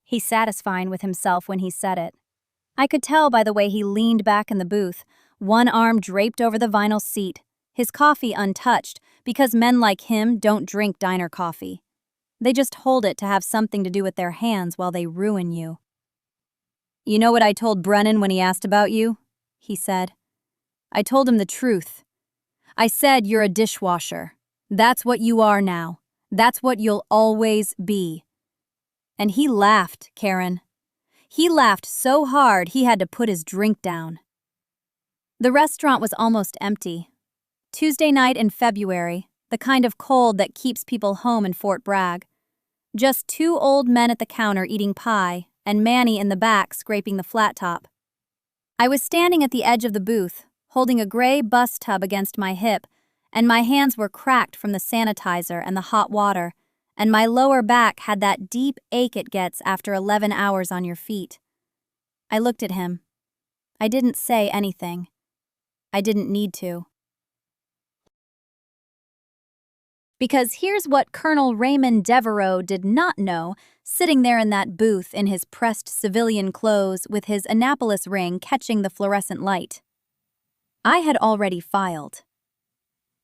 He's satisfying with himself when he said it. I could tell by the way he leaned back in the booth, one arm draped over the vinyl seat, his coffee untouched, because men like him don't drink diner coffee. They just hold it to have something to do with their hands while they ruin you. "You know what I told Brennan when he asked about you?" he said. "I told him the truth. I said you're a dishwasher. That's what you are now. That's what you'll always be." And he laughed, Karen. He laughed so hard he had to put his drink down. The restaurant was almost empty. Tuesday night in February, the kind of cold that keeps people home in Fort Bragg. Just two old men at the counter eating pie, and Manny in the back scraping the flat top. I was standing at the edge of the booth, holding a gray bus tub against my hip, and my hands were cracked from the sanitizer and the hot water, and my lower back had that deep ache it gets after 11 hours on your feet. I looked at him. I didn't say anything. I didn't need to. Because here's what Colonel Raymond Devereaux did not know, sitting there in that booth in his pressed civilian clothes with his Annapolis ring catching the fluorescent light. I had already filed.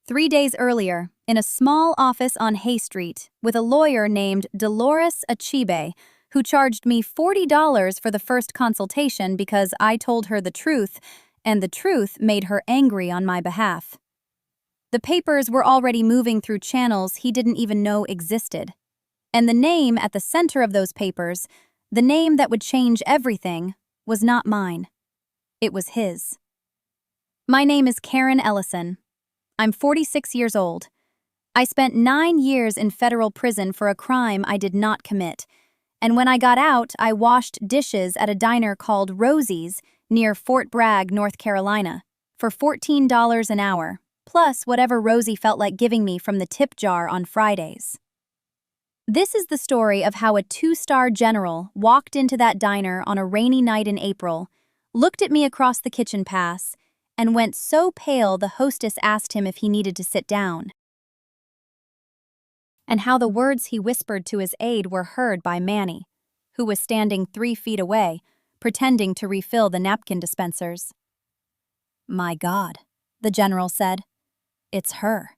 3 days earlier, in a small office on Hay Street, with a lawyer named Dolores Achibe, who charged me $40 for the first consultation because I told her the truth, and the truth made her angry on my behalf. The papers were already moving through channels he didn't even know existed. And the name at the center of those papers, the name that would change everything, was not mine. It was his. My name is Karen Ellison. I'm 46 years old. I spent 9 years in federal prison for a crime I did not commit, and when I got out, I washed dishes at a diner called Rosie's near Fort Bragg, North Carolina, for $14 an hour, plus whatever Rosie felt like giving me from the tip jar on Fridays. This is the story of how a 2-star general walked into that diner on a rainy night in April, looked at me across the kitchen pass, and went so pale the hostess asked him if he needed to sit down. And how the words he whispered to his aide were heard by Manny, who was standing 3 feet away, pretending to refill the napkin dispensers. "My God," the general said. "It's her."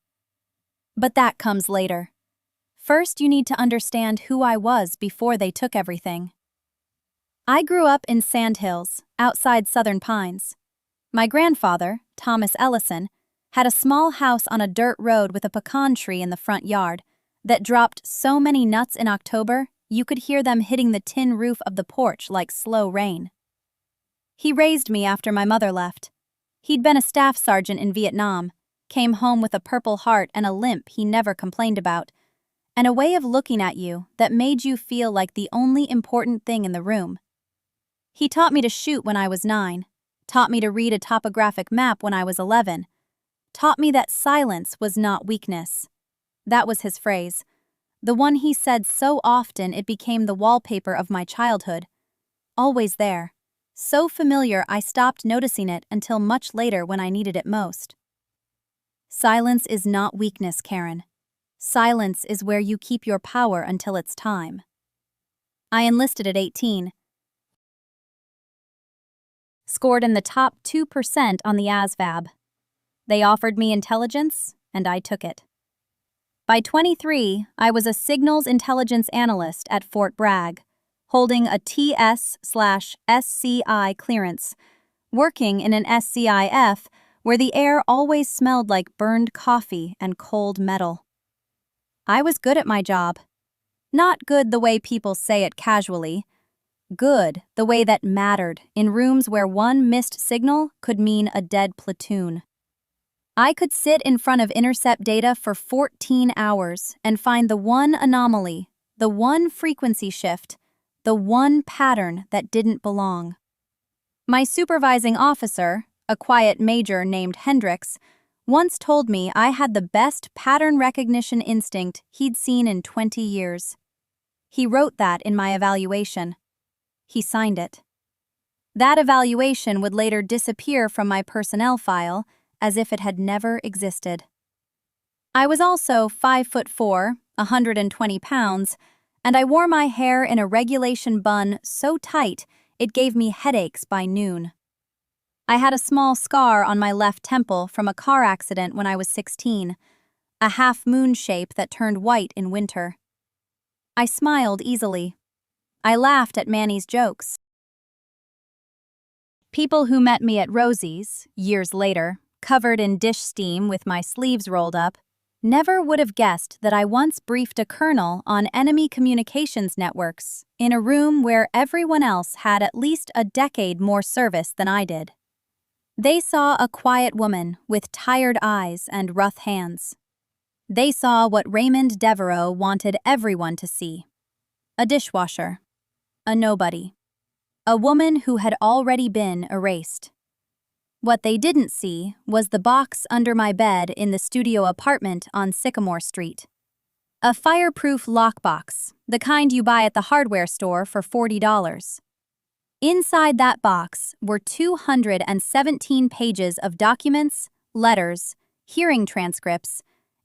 But that comes later. First, you need to understand who I was before they took everything. I grew up in Sandhills, outside Southern Pines. My grandfather, Thomas Ellison, had a small house on a dirt road with a pecan tree in the front yard that dropped so many nuts in October you could hear them hitting the tin roof of the porch like slow rain. He raised me after my mother left. He'd been a staff sergeant in Vietnam, came home with a Purple Heart and a limp he never complained about, and a way of looking at you that made you feel like the only important thing in the room. He taught me to shoot when I was 9, taught me to read a topographic map when I was 11, taught me that silence was not weakness. That was his phrase, the one he said so often it became the wallpaper of my childhood. Always there, so familiar I stopped noticing it until much later when I needed it most. Silence is not weakness, Karen. Silence is where you keep your power until it's time. I enlisted at 18. Scored in the top 2% on the ASVAB. They offered me intelligence, and I took it. By 23, I was a signals intelligence analyst at Fort Bragg, holding a TS/SCI clearance, working in an SCIF where the air always smelled like burned coffee and cold metal. I was good at my job. Not good the way people say it casually. Good the way that mattered in rooms where one missed signal could mean a dead platoon. I could sit in front of intercept data for 14 hours and find the one anomaly, the one frequency shift, the one pattern that didn't belong. My supervising officer, a quiet major named Hendricks, once told me I had the best pattern recognition instinct he'd seen in 20 years. He wrote that in my evaluation. He signed it. That evaluation would later disappear from my personnel file as if it had never existed. I was also 5'4", 120 pounds, and I wore my hair in a regulation bun so tight it gave me headaches by noon. I had a small scar on my left temple from a car accident when I was 16, a half-moon shape that turned white in winter. I smiled easily. I laughed at Manny's jokes. People who met me at Rosie's, years later, covered in dish steam with my sleeves rolled up, never would have guessed that I once briefed a colonel on enemy communications networks in a room where everyone else had at least a decade more service than I did. They saw a quiet woman with tired eyes and rough hands. They saw what Raymond Devereaux wanted everyone to see: a dishwasher, a nobody, a woman who had already been erased. What they didn't see was the box under my bed in the studio apartment on Sycamore Street. A fireproof lockbox, the kind you buy at the hardware store for $40. Inside that box were 217 pages of documents, letters, hearing transcripts,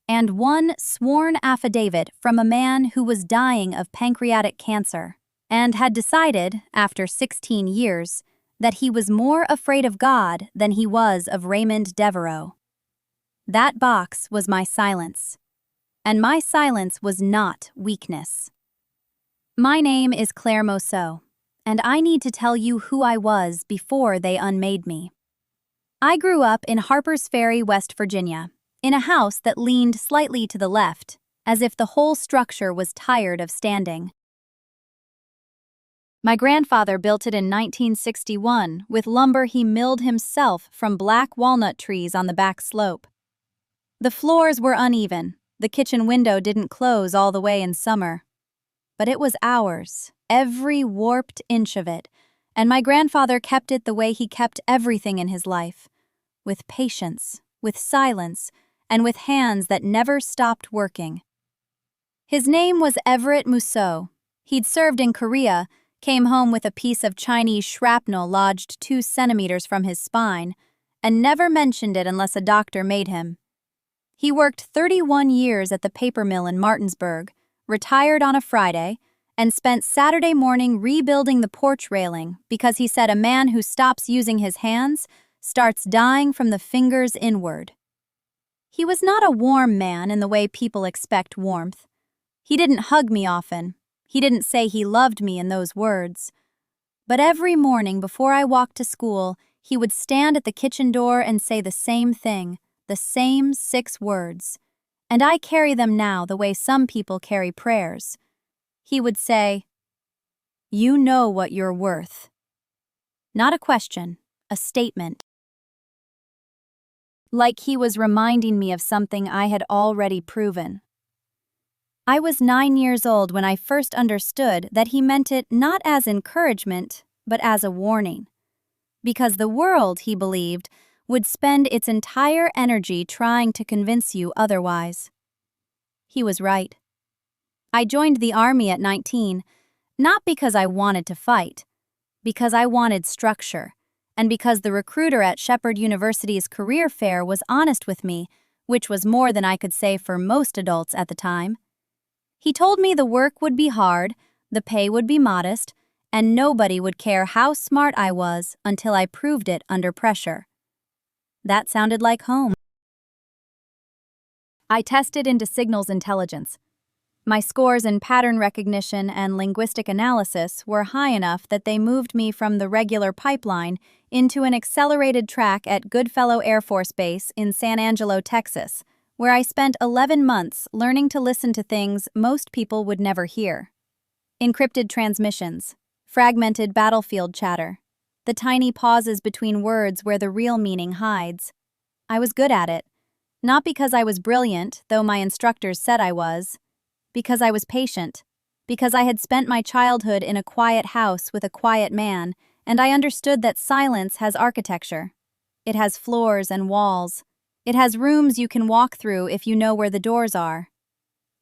and one sworn affidavit from a man who was dying of pancreatic cancer and had decided, after 16 years, that he was more afraid of God than he was of Raymond Devereaux. That box was my silence, and my silence was not weakness. My name is Claire Mousseau, and I need to tell you who I was before they unmade me. I grew up in Harpers Ferry, West Virginia, in a house that leaned slightly to the left, as if the whole structure was tired of standing. My grandfather built it in 1961 with lumber he milled himself from black walnut trees on the back slope. The floors were uneven, the kitchen window didn't close all the way in summer. But it was ours, every warped inch of it, and my grandfather kept it the way he kept everything in his life, with patience, with silence, and with hands that never stopped working. His name was Everett Mousseau. He'd served in Korea, came home with a piece of Chinese shrapnel lodged 2 centimeters from his spine, and never mentioned it unless a doctor made him. He worked 31 years at the paper mill in Martinsburg, retired on a Friday, and spent Saturday morning rebuilding the porch railing because he said a man who stops using his hands starts dying from the fingers inward. He was not a warm man in the way people expect warmth. He didn't hug me often. He didn't say he loved me in those words. But every morning before I walked to school, he would stand at the kitchen door and say the same thing, the same 6 words. And I carry them now the way some people carry prayers. He would say, "You know what you're worth." Not a question, a statement. Like he was reminding me of something I had already proven. I was 9 years old when I first understood that he meant it not as encouragement, but as a warning. Because the world, he believed, would spend its entire energy trying to convince you otherwise. He was right. I joined the Army at 19, not because I wanted to fight, because I wanted structure, and because the recruiter at Shepherd University's career fair was honest with me, which was more than I could say for most adults at the time. He told me the work would be hard, the pay would be modest, and nobody would care how smart I was until I proved it under pressure. That sounded like home. I tested into signals intelligence. My scores in pattern recognition and linguistic analysis were high enough that they moved me from the regular pipeline into an accelerated track at Goodfellow Air Force Base in San Angelo, Texas, where I spent 11 months learning to listen to things most people would never hear. Encrypted transmissions, fragmented battlefield chatter, the tiny pauses between words where the real meaning hides. I was good at it, not because I was brilliant, though my instructors said I was, because I was patient, because I had spent my childhood in a quiet house with a quiet man, and I understood that silence has architecture. It has floors and walls. It has rooms you can walk through if you know where the doors are.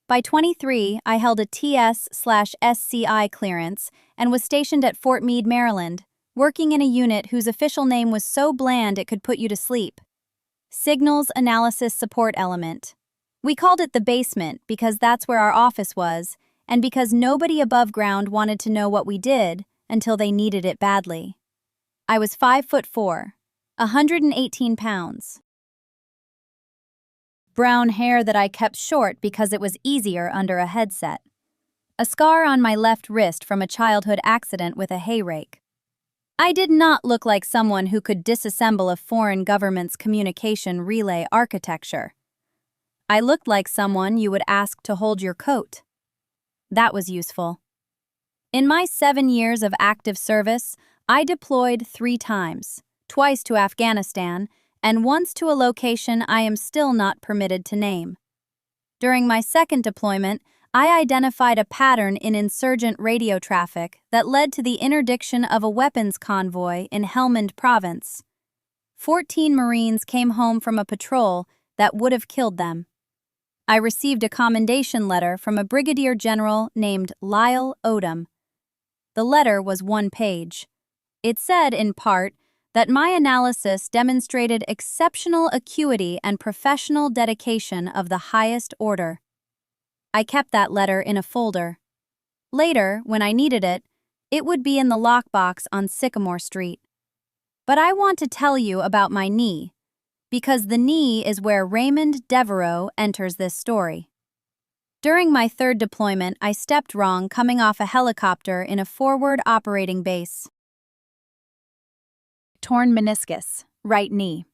By 23, I held a TS/SCI clearance and was stationed at Fort Meade, Maryland, working in a unit whose official name was so bland it could put you to sleep. Signals Analysis Support Element. We called it the basement because that's where our office was, and because nobody above ground wanted to know what we did until they needed it badly. I was 5'4", 118 pounds. Brown hair that I kept short because it was easier under a headset. A scar on my left wrist from a childhood accident with a hay rake. I did not look like someone who could disassemble a foreign government's communication relay architecture. I looked like someone you would ask to hold your coat. That was useful. In my 7 years of active service, I deployed 3 times, twice to Afghanistan, and once to a location I am still not permitted to name. During my second deployment, I identified a pattern in insurgent radio traffic that led to the interdiction of a weapons convoy in Helmand Province. 14 Marines came home from a patrol that would have killed them. I received a commendation letter from a brigadier general named Lyle Odom. The letter was 1 page. It said, in part, that my analysis demonstrated exceptional acuity and professional dedication of the highest order. I kept that letter in a folder. Later, when I needed it, it would be in the lockbox on Sycamore Street. But I want to tell you about my knee, because the knee is where Raymond Devereaux enters this story. During my 3rd deployment, I stepped wrong coming off a helicopter in a forward operating base. Torn meniscus, right knee.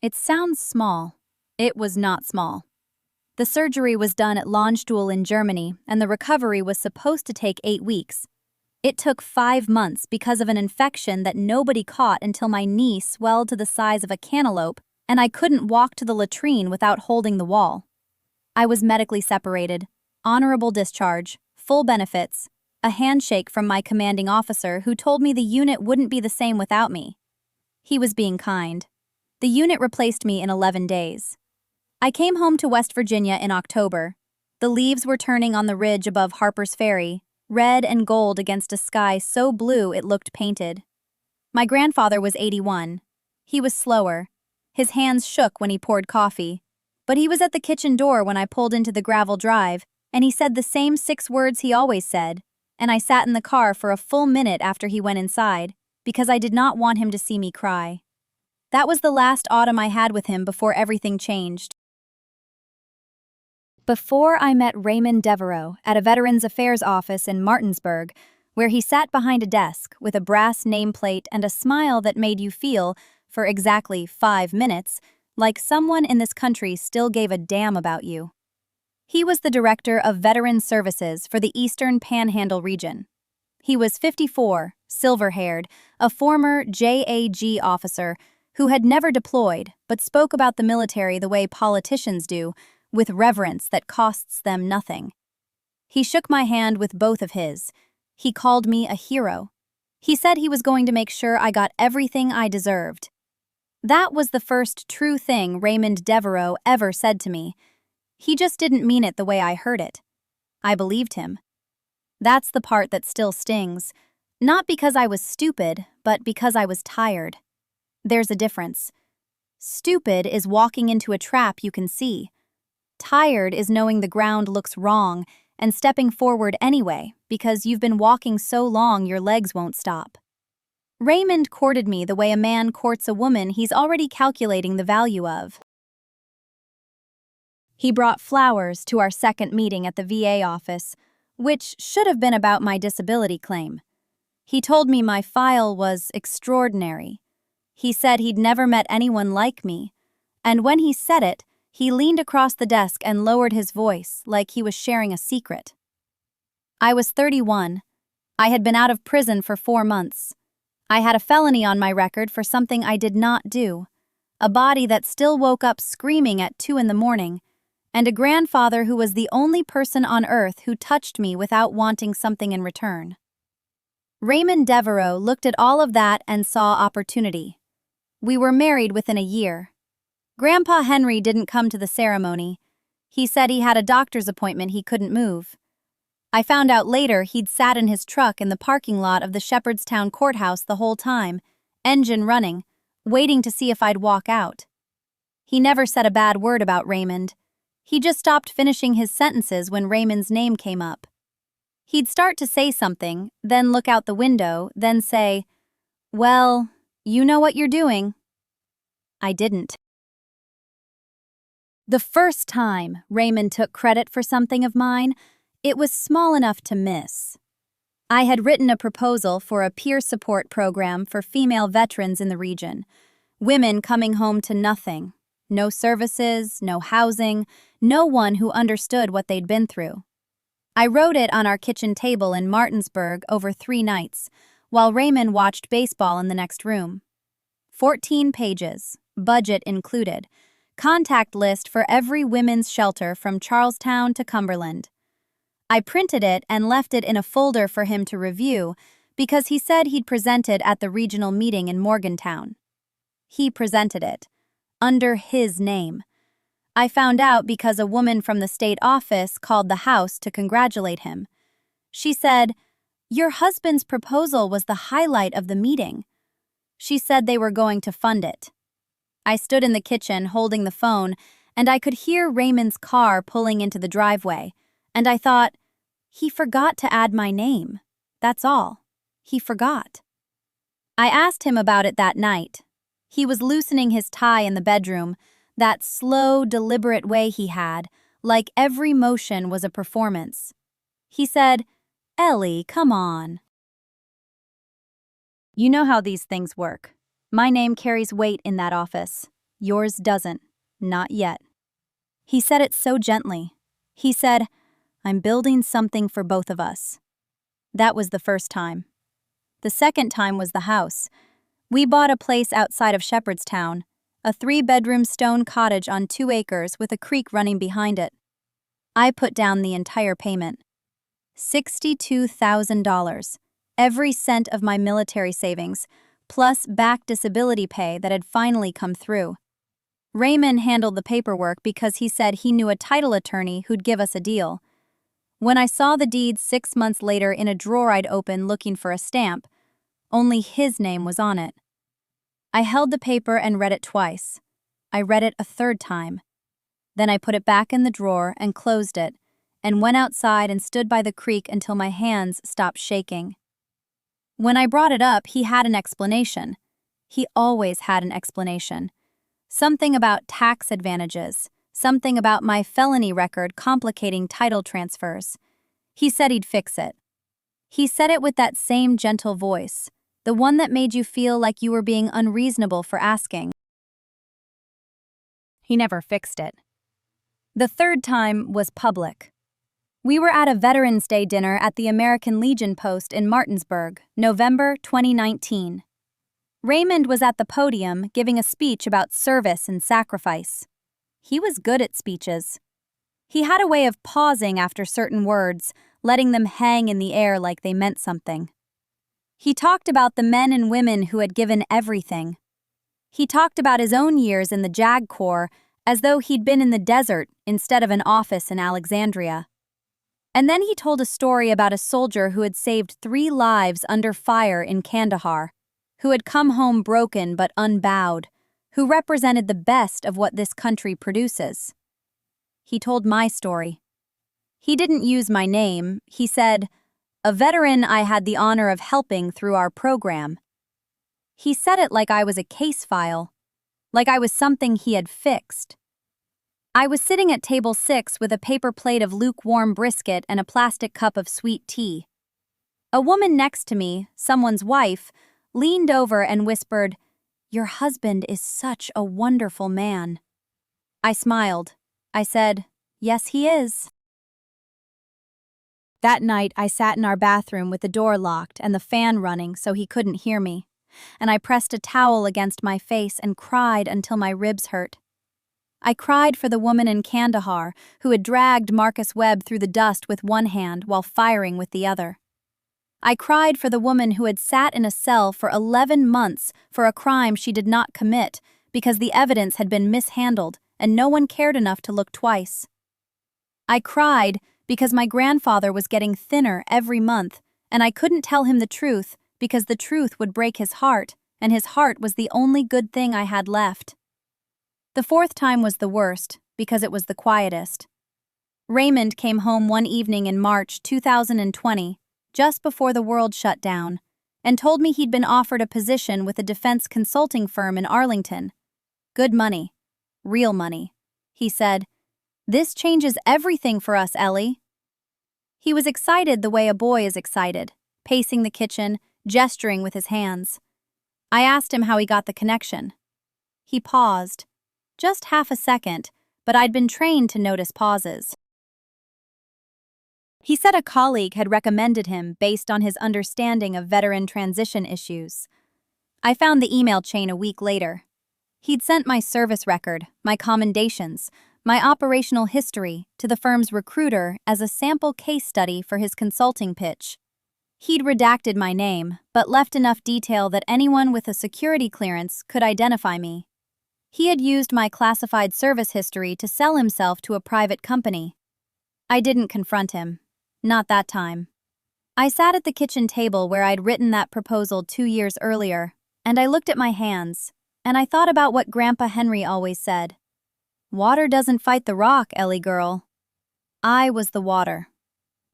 It sounds small. It was not small. The surgery was done at Landstuhl in Germany, and the recovery was supposed to take 8 weeks. It took 5 months because of an infection that nobody caught until my knee swelled to the size of a cantaloupe, and I couldn't walk to the latrine without holding the wall. I was medically separated, honorable discharge, full benefits, a handshake from my commanding officer who told me the unit wouldn't be the same without me. He was being kind. The unit replaced me in 11 days. I came home to West Virginia in October. The leaves were turning on the ridge above Harper's Ferry, red and gold against a sky so blue it looked painted. My grandfather was 81. He was slower. His hands shook when he poured coffee. But he was at the kitchen door when I pulled into the gravel drive, and he said the same 6 words he always said, and I sat in the car for a full minute after he went inside, because I did not want him to see me cry. That was the last autumn I had with him before everything changed. Before I met Raymond Devereaux at a Veterans Affairs office in Martinsburg, where he sat behind a desk with a brass nameplate and a smile that made you feel, for exactly 5 minutes, like someone in this country still gave a damn about you. He was the director of Veteran Services for the Eastern Panhandle region. He was 54, silver-haired, a former JAG officer who had never deployed but spoke about the military the way politicians do, with reverence that costs them nothing. He shook my hand with both of his. He called me a hero. He said he was going to make sure I got everything I deserved. That was the first true thing Raymond Devereaux ever said to me. He just didn't mean it the way I heard it. I believed him. That's the part that still stings. Not because I was stupid, but because I was tired. There's a difference. Stupid is walking into a trap you can see. Tired is knowing the ground looks wrong and stepping forward anyway because you've been walking so long your legs won't stop. Raymond courted me the way a man courts a woman he's already calculating the value of. He brought flowers to our second meeting at the VA office, which should have been about my disability claim. He told me my file was extraordinary. He said he'd never met anyone like me, and when he said it, he leaned across the desk and lowered his voice like he was sharing a secret. I was 31. I had been out of prison for 4 months. I had a felony on my record for something I did not do, a body that still woke up screaming at 2 a.m, and a grandfather who was the only person on earth who touched me without wanting something in return. Raymond Devereaux looked at all of that and saw opportunity. We were married within a year. Grandpa Henry didn't come to the ceremony. He said he had a doctor's appointment he couldn't move. I found out later he'd sat in his truck in the parking lot of the Shepherdstown courthouse the whole time, engine running, waiting to see if I'd walk out. He never said a bad word about Raymond. He just stopped finishing his sentences when Raymond's name came up. He'd start to say something, then look out the window, then say, "Well, you know what you're doing." I didn't. The first time Raymond took credit for something of mine, it was small enough to miss. I had written a proposal for a peer support program for female veterans in the region, women coming home to nothing, no services, no housing, no one who understood what they'd been through. I wrote it on our kitchen table in Martinsburg over 3 nights, while Raymond watched baseball in the next room. 14 pages, budget included, contact list for every women's shelter from Charlestown to Cumberland. I printed it and left it in a folder for him to review because he said he'd present it at the regional meeting in Morgantown. He presented it, under his name. I found out because a woman from the state office called the house to congratulate him. She said, "Your husband's proposal was the highlight of the meeting." She said they were going to fund it. I stood in the kitchen holding the phone, and I could hear Raymond's car pulling into the driveway, and I thought, he forgot to add my name. That's all. He forgot. I asked him about it that night. He was loosening his tie in the bedroom, that slow, deliberate way he had, like every motion was a performance. He said, "Ellie, come on. You know how these things work. My name carries weight in that office. Yours doesn't. Not yet." He said it so gently. He said, "I'm building something for both of us." That was the first time. The second time was the house. We bought a place outside of Shepherdstown, a 3-bedroom stone cottage on 2 acres with a creek running behind it. I put down the entire payment. $62,000, every cent of my military savings, plus back disability pay that had finally come through. Raymond handled the paperwork because he said he knew a title attorney who'd give us a deal. When I saw the deed 6 months later in a drawer I'd open looking for a stamp, only his name was on it. I held the paper and read it twice. I read it a third time. Then I put it back in the drawer and closed it, and went outside and stood by the creek until my hands stopped shaking. When I brought it up, he had an explanation. He always had an explanation. Something about tax advantages, something about my felony record complicating title transfers. He said he'd fix it. He said it with that same gentle voice, the one that made you feel like you were being unreasonable for asking. He never fixed it. The third time was public. We were at a Veterans Day dinner at the American Legion Post in Martinsburg, November 2019. Raymond was at the podium giving a speech about service and sacrifice. He was good at speeches. He had a way of pausing after certain words, letting them hang in the air like they meant something. He talked about the men and women who had given everything. He talked about his own years in the JAG Corps as though he'd been in the desert instead of an office in Alexandria. And then he told a story about a soldier who had saved 3 lives under fire in Kandahar, who had come home broken but unbowed, who represented the best of what this country produces. He told my story. He didn't use my name. He said, "A veteran I had the honor of helping through our program." He said it like I was a case file, like I was something he had fixed. I was sitting at table 6 with a paper plate of lukewarm brisket and a plastic cup of sweet tea. A woman next to me, someone's wife, leaned over and whispered, "Your husband is such a wonderful man." I smiled. I said, "Yes, he is." That night, I sat in our bathroom with the door locked and the fan running so he couldn't hear me, and I pressed a towel against my face and cried until my ribs hurt. I cried for the woman in Kandahar who had dragged Marcus Webb through the dust with one hand while firing with the other. I cried for the woman who had sat in a cell for 11 months for a crime she did not commit because the evidence had been mishandled and no one cared enough to look twice. I cried because my grandfather was getting thinner every month and I couldn't tell him the truth because the truth would break his heart, and his heart was the only good thing I had left. The fourth time was the worst because it was the quietest. Raymond came home one evening in March 2020, just before the world shut down, and told me he'd been offered a position with a defense consulting firm in Arlington. Good money. Real money. He said, "This changes everything for us, Ellie." He was excited the way a boy is excited, pacing the kitchen, gesturing with his hands. I asked him how he got the connection. He paused. Just half a second, but I'd been trained to notice pauses. He said a colleague had recommended him based on his understanding of veteran transition issues. I found the email chain a week later. He'd sent my service record, my commendations, my operational history to the firm's recruiter as a sample case study for his consulting pitch. He'd redacted my name, but left enough detail that anyone with a security clearance could identify me. He had used my classified service history to sell himself to a private company. I didn't confront him. Not that time. I sat at the kitchen table where I'd written that proposal 2 years earlier, and I looked at my hands, and I thought about what Grandpa Henry always said. Water doesn't fight the rock, Ellie girl. I was the water.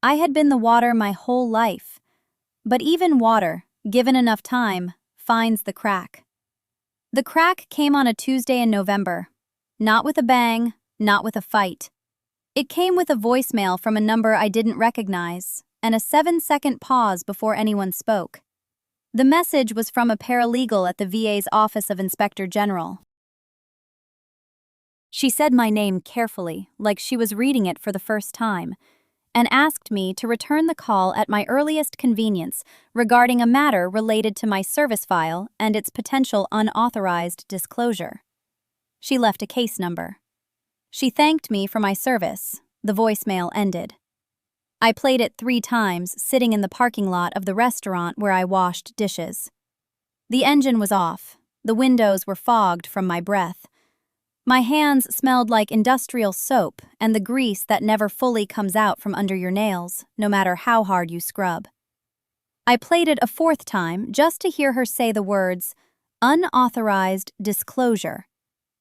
I had been the water my whole life. But even water, given enough time, finds the crack. The crack came on a Tuesday in November. Not with a bang, not with a fight. It came with a voicemail from a number I didn't recognize, and a 7-second pause before anyone spoke. The message was from a paralegal at the VA's Office of Inspector General. She said my name carefully, like she was reading it for the first time, and asked me to return the call at my earliest convenience regarding a matter related to my service file and its potential unauthorized disclosure. She left a case number. She thanked me for my service. The voicemail ended. I played it 3 times, sitting in the parking lot of the restaurant where I washed dishes. The engine was off. The windows were fogged from my breath. My hands smelled like industrial soap and the grease that never fully comes out from under your nails, no matter how hard you scrub. I played it a 4th time just to hear her say the words, unauthorized disclosure,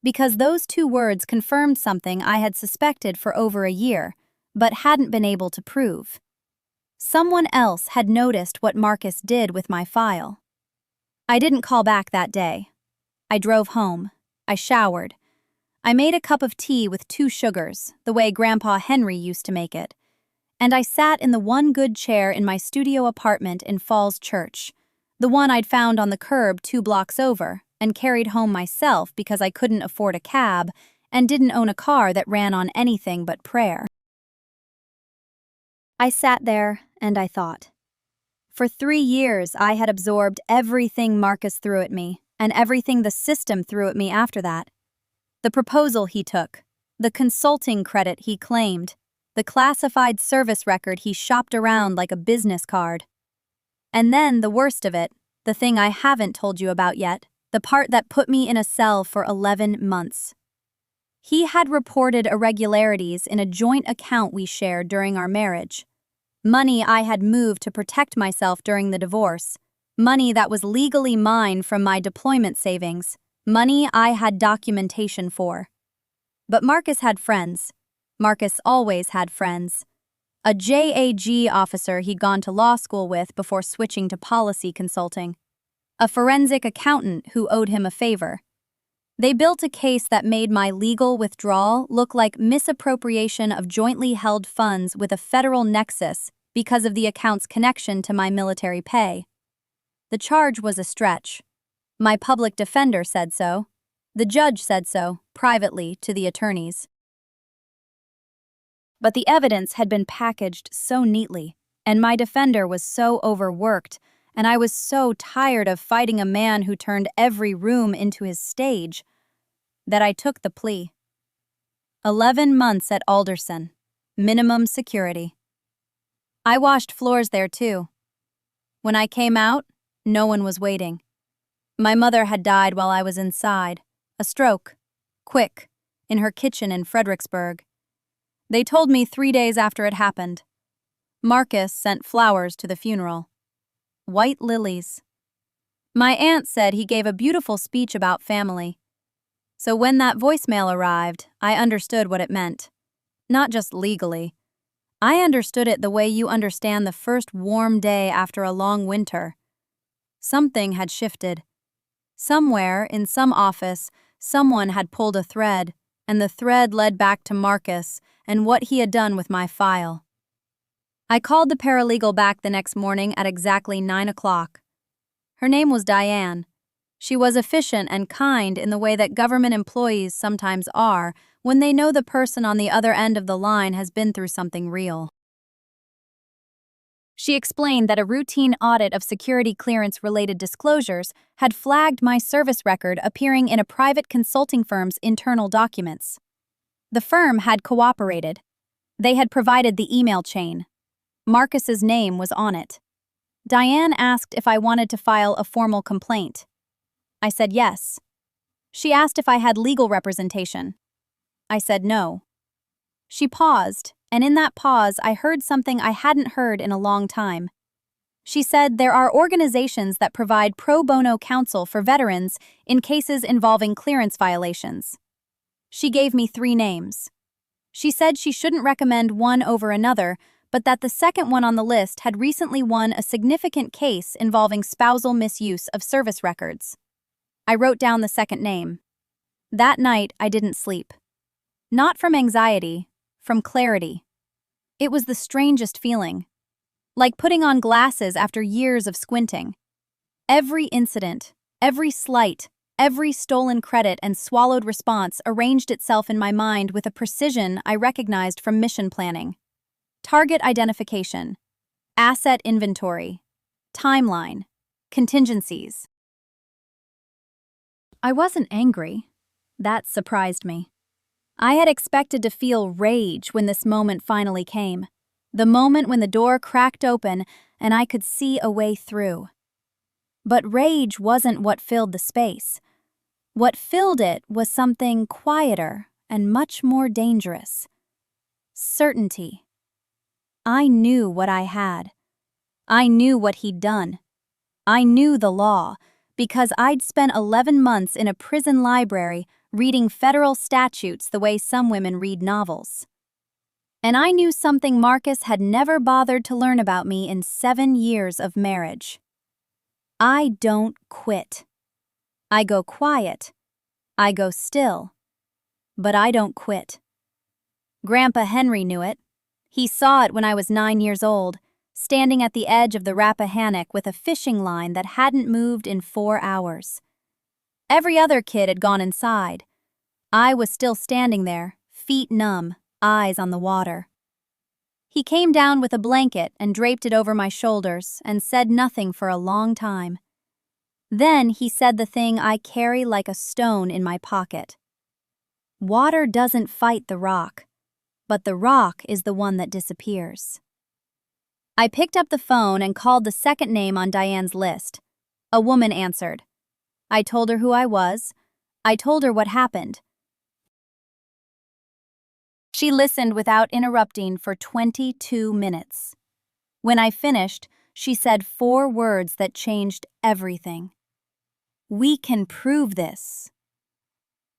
because those 2 words confirmed something I had suspected for over a year, but hadn't been able to prove. Someone else had noticed what Marcus did with my file. I didn't call back that day. I drove home. I showered. I made a cup of tea with 2 sugars, the way Grandpa Henry used to make it, and I sat in the one good chair in my studio apartment in Falls Church, the one I'd found on the curb 2 blocks over and carried home myself because I couldn't afford a cab and didn't own a car that ran on anything but prayer. I sat there and I thought. For 3 years I had absorbed everything Marcus threw at me and everything the system threw at me after that. The proposal he took, the consulting credit he claimed, the classified service record he shopped around like a business card. And then the worst of it, the thing I haven't told you about yet, the part that put me in a cell for 11 months. He had reported irregularities in a joint account we shared during our marriage. Money I had moved to protect myself during the divorce. Money that was legally mine from my deployment savings. Money I had documentation for. But Marcus had friends. Marcus always had friends. A JAG officer he'd gone to law school with before switching to policy consulting. A forensic accountant who owed him a favor. They built a case that made my legal withdrawal look like misappropriation of jointly held funds with a federal nexus because of the account's connection to my military pay. The charge was a stretch. My public defender said so. The judge said so, privately, to the attorneys. But the evidence had been packaged so neatly, and my defender was so overworked, and I was so tired of fighting a man who turned every room into his stage, that I took the plea. 11 months at Alderson. Minimum security. I washed floors there too. When I came out, no one was waiting. My mother had died while I was inside. A stroke. Quick. In her kitchen in Fredericksburg. They told me 3 days after it happened. Marcus sent flowers to the funeral. White lilies. My aunt said he gave a beautiful speech about family. So when that voicemail arrived, I understood what it meant. Not just legally. I understood it the way you understand the first warm day after a long winter. Something had shifted. Somewhere, in some office, someone had pulled a thread, and the thread led back to Marcus and what he had done with my file. I called the paralegal back the next morning at exactly 9 o'clock. Her name was Diane. She was efficient and kind in the way that government employees sometimes are when they know the person on the other end of the line has been through something real. She explained that a routine audit of security clearance-related disclosures had flagged my service record appearing in a private consulting firm's internal documents. The firm had cooperated. They had provided the email chain. Marcus's name was on it. Diane asked if I wanted to file a formal complaint. I said yes. She asked if I had legal representation. I said no. She paused, and in that pause I heard something I hadn't heard in a long time. She said there are organizations that provide pro bono counsel for veterans in cases involving clearance violations. She gave me 3 names. She said she shouldn't recommend one over another, but that the second one on the list had recently won a significant case involving spousal misuse of service records. I wrote down the second name. That night, I didn't sleep. Not from anxiety, from clarity. It was the strangest feeling. Like putting on glasses after years of squinting. Every incident, every slight, every stolen credit and swallowed response arranged itself in my mind with a precision I recognized from mission planning. Target identification, asset inventory, timeline, contingencies. I wasn't angry. That surprised me. I had expected to feel rage when this moment finally came. The moment when the door cracked open and I could see a way through. But rage wasn't what filled the space. What filled it was something quieter and much more dangerous. Certainty. I knew what I had. I knew what he'd done. I knew the law, because I'd spent 11 months in a prison library reading federal statutes the way some women read novels. And I knew something Marcus had never bothered to learn about me in 7 years of marriage. I don't quit. I go quiet. I go still. But I don't quit. Grandpa Henry knew it. He saw it when I was 9 years old, standing at the edge of the Rappahannock with a fishing line that hadn't moved in 4 hours. Every other kid had gone inside. I was still standing there, feet numb, eyes on the water. He came down with a blanket and draped it over my shoulders and said nothing for a long time. Then he said the thing I carry like a stone in my pocket. Water doesn't fight the rock, but the rock is the one that disappears. I picked up the phone and called the second name on Diane's list. A woman answered. I told her who I was. I told her what happened. She listened without interrupting for 22 minutes. When I finished, she said 4 words that changed everything. We can prove this.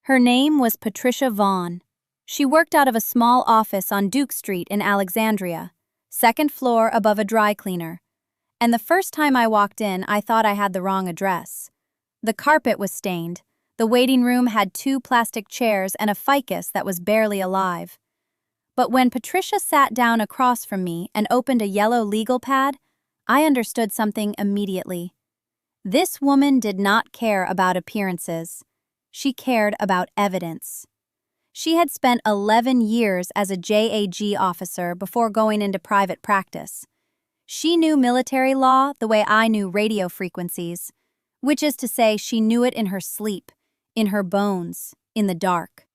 Her name was Patricia Vaughn. She worked out of a small office on Duke Street in Alexandria, 2nd floor above a dry cleaner. And the first time I walked in, I thought I had the wrong address. The carpet was stained. The waiting room had 2 plastic chairs and a ficus that was barely alive. But when Patricia sat down across from me and opened a yellow legal pad, I understood something immediately. This woman did not care about appearances. She cared about evidence. She had spent 11 years as a JAG officer before going into private practice. She knew military law the way I knew radio frequencies, which is to say she knew it in her sleep, in her bones, in the dark.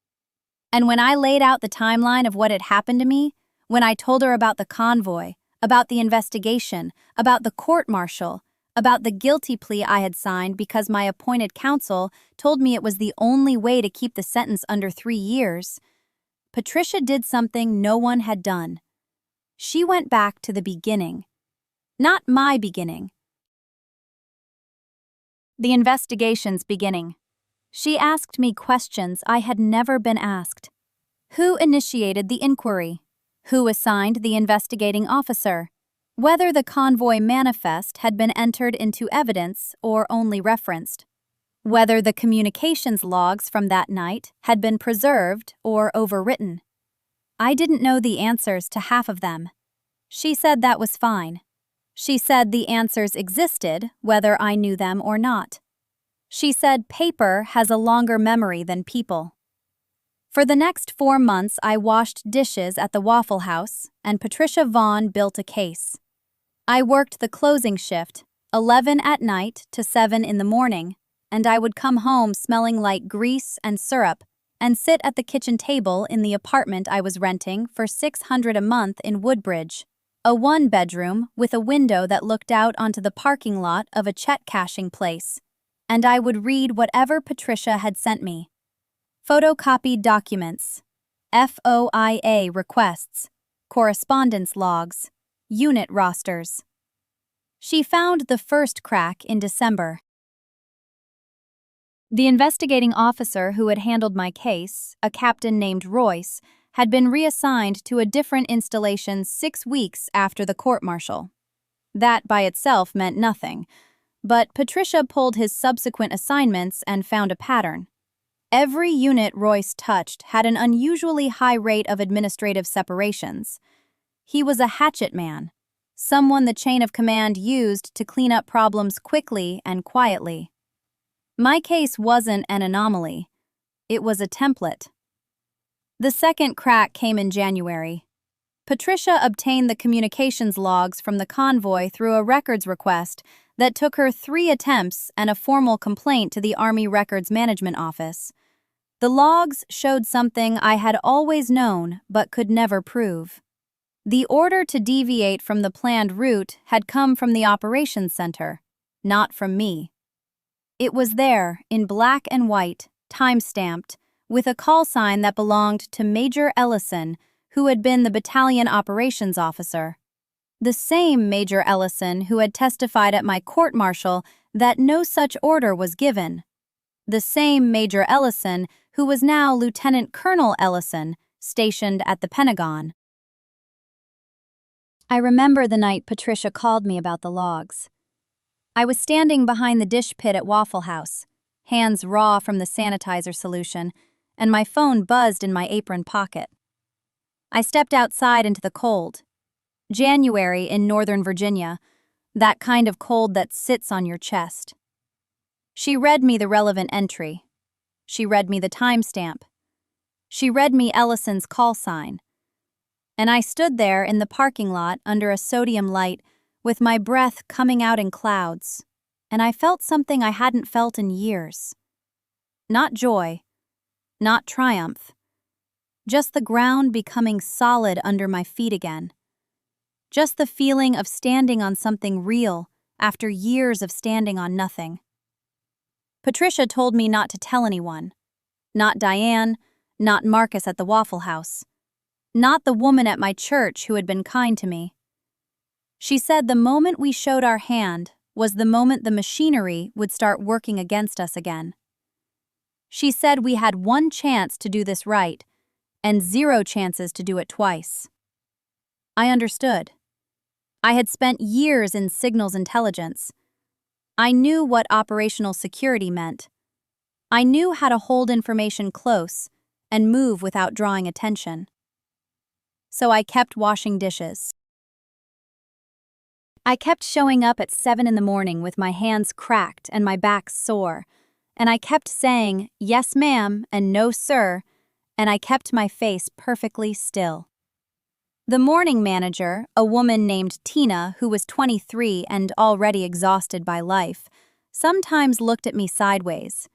And when I laid out the timeline of what had happened to me, when I told her about the convoy, about the investigation, about the court-martial, about the guilty plea I had signed because my appointed counsel told me it was the only way to keep the sentence under 3 years, Patricia did something no one had done. She went back to the beginning. Not my beginning. The investigation's beginning. She asked me questions I had never been asked. Who initiated the inquiry? Who assigned the investigating officer? Whether the convoy manifest had been entered into evidence or only referenced. Whether the communications logs from that night had been preserved or overwritten. I didn't know the answers to half of them. She said that was fine. She said the answers existed, whether I knew them or not. She said paper has a longer memory than people. For the next 4 months, I washed dishes at the Waffle House, and Patricia Vaughn built a case. I worked the closing shift, 11 at night to 7 in the morning, and I would come home smelling like grease and syrup and sit at the kitchen table in the apartment I was renting for $600 a month in Woodbridge, a 1-bedroom with a window that looked out onto the parking lot of a check cashing place, and I would read whatever Patricia had sent me. Photocopied documents, FOIA requests, correspondence logs, unit rosters. She found the first crack in December. The investigating officer who had handled my case, a captain named Royce, had been reassigned to a different installation 6 weeks after the court-martial. That by itself meant nothing, but Patricia pulled his subsequent assignments and found a pattern. Every unit Royce touched had an unusually high rate of administrative separations. He was a hatchet man, someone the chain of command used to clean up problems quickly and quietly. My case wasn't an anomaly. It was a template. The second crack came in January. Patricia obtained the communications logs from the convoy through a records request that took her 3 attempts and a formal complaint to the Army Records Management Office. The logs showed something I had always known but could never prove. The order to deviate from the planned route had come from the operations center, not from me. It was there, in black and white, time-stamped, with a call sign that belonged to Major Ellison, who had been the battalion operations officer. The same Major Ellison who had testified at my court-martial that no such order was given. The same Major Ellison who was now Lieutenant Colonel Ellison, stationed at the Pentagon. I remember the night Patricia called me about the logs. I was standing behind the dish pit at Waffle House, hands raw from the sanitizer solution, and my phone buzzed in my apron pocket. I stepped outside into the cold. January in Northern Virginia, that kind of cold that sits on your chest. She read me the relevant entry. She read me the timestamp. She read me Ellison's call sign. And I stood there in the parking lot under a sodium light with my breath coming out in clouds, and I felt something I hadn't felt in years. Not joy, not triumph, just the ground becoming solid under my feet again. Just the feeling of standing on something real after years of standing on nothing. Patricia told me not to tell anyone. Not Diane, not Marcus at the Waffle House. Not the woman at my church who had been kind to me. She said the moment we showed our hand was the moment the machinery would start working against us again. She said we had 1 chance to do this right and 0 chances to do it twice. I understood. I had spent years in signals intelligence. I knew what operational security meant. I knew how to hold information close and move without drawing attention. So I kept washing dishes. I kept showing up at 7 in the morning with my hands cracked and my back sore, and I kept saying, "Yes, ma'am," and "No, sir," and I kept my face perfectly still. The morning manager, a woman named Tina who was 23 and already exhausted by life, sometimes looked at me sideways.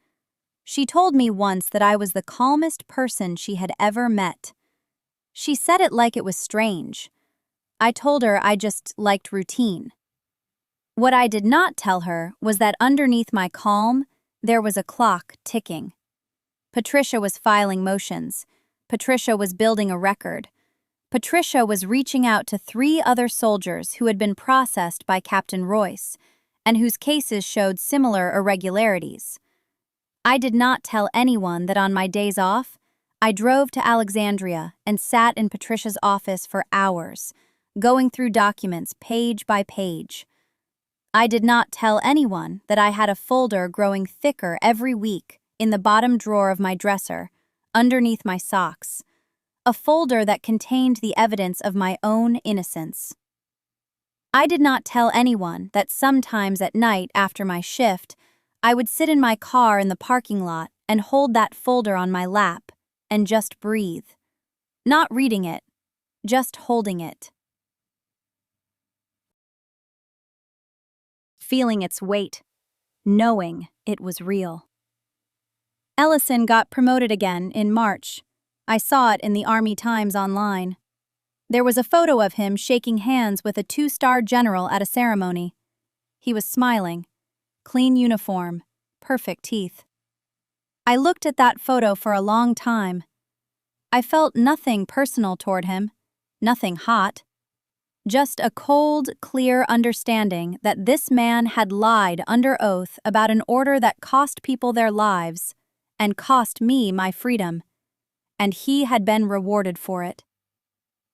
She told me once that I was the calmest person she had ever met. She said it like it was strange. I told her I just liked routine. What I did not tell her was that underneath my calm, there was a clock ticking. Patricia was filing motions. Patricia was building a record. Patricia was reaching out to 3 other soldiers who had been processed by Captain Royce, and whose cases showed similar irregularities. I did not tell anyone that on my days off, I drove to Alexandria and sat in Patricia's office for hours, going through documents page by page. I did not tell anyone that I had a folder growing thicker every week in the bottom drawer of my dresser, underneath my socks, a folder that contained the evidence of my own innocence. I did not tell anyone that sometimes at night after my shift, I would sit in my car in the parking lot and hold that folder on my lap and just breathe. Not reading it, just holding it. Feeling its weight, knowing it was real. Ellison got promoted again in March. I saw it in the Army Times online. There was a photo of him shaking hands with a 2-star general at a ceremony. He was smiling. Clean uniform, perfect teeth. I looked at that photo for a long time. I felt nothing personal toward him, nothing hot. Just a cold, clear understanding that this man had lied under oath about an order that cost people their lives and cost me my freedom, and he had been rewarded for it.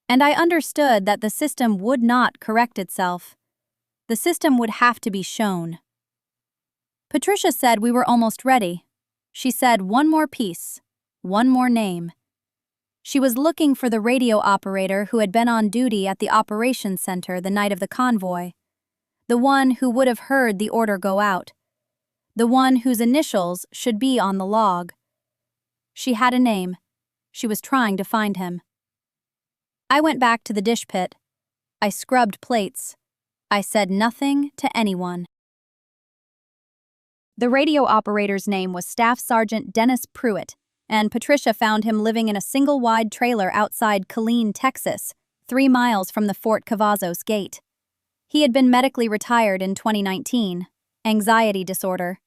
And I understood that the system would not correct itself. The system would have to be shown. Patricia said we were almost ready. She said one more piece, one more name. She was looking for the radio operator who had been on duty at the operations center the night of the convoy, the one who would have heard the order go out, the one whose initials should be on the log. She had a name. She was trying to find him. I went back to the dish pit. I scrubbed plates. I said nothing to anyone. The radio operator's name was Staff Sergeant Dennis Pruitt, and Patricia found him living in a single-wide trailer outside Killeen, Texas, 3 miles from the Fort Cavazos gate. He had been medically retired in 2019, anxiety disorder.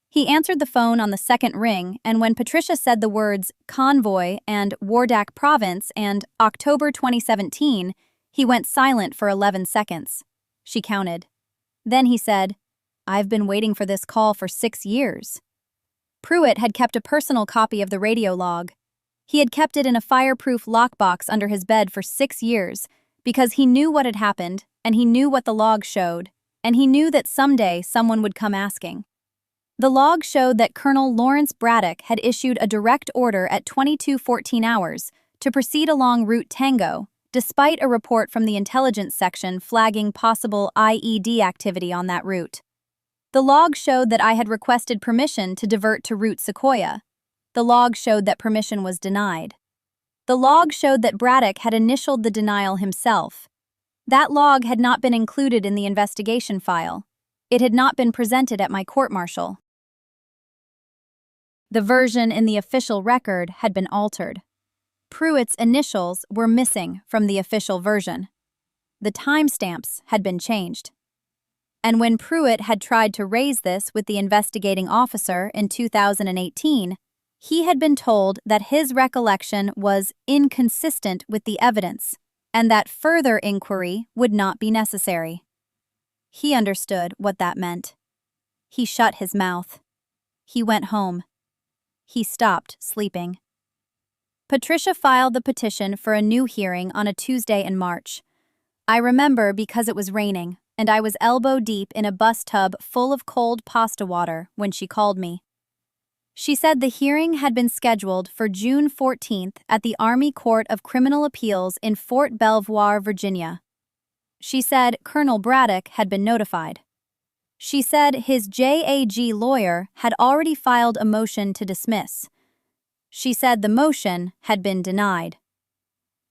He answered the phone on the second ring, and when Patricia said the words convoy and Wardak Province and October 2017, he went silent for 11 seconds. She counted. Then he said, "I've been waiting for this call for 6 years." Pruitt had kept a personal copy of the radio log. He had kept it in a fireproof lockbox under his bed for 6 years because he knew what had happened, and he knew what the log showed, and he knew that someday someone would come asking. The log showed that Colonel Lawrence Braddock had issued a direct order at 22:14 hours to proceed along Route Tango, despite a report from the intelligence section flagging possible IED activity on that route. The log showed that I had requested permission to divert to Route Sequoia. The log showed that permission was denied. The log showed that Braddock had initialed the denial himself. That log had not been included in the investigation file. It had not been presented at my court-martial. The version in the official record had been altered. Pruitt's initials were missing from the official version. The timestamps had been changed. And when Pruitt had tried to raise this with the investigating officer in 2018, he had been told that his recollection was inconsistent with the evidence and that further inquiry would not be necessary. He understood what that meant. He shut his mouth. He went home. He stopped sleeping. Patricia filed the petition for a new hearing on a Tuesday in March. I remember because it was raining, and I was elbow-deep in a bus tub full of cold pasta water when she called me. She said the hearing had been scheduled for June 14th at the Army Court of Criminal Appeals in Fort Belvoir, Virginia. She said Colonel Braddock had been notified. She said his JAG lawyer had already filed a motion to dismiss. She said the motion had been denied.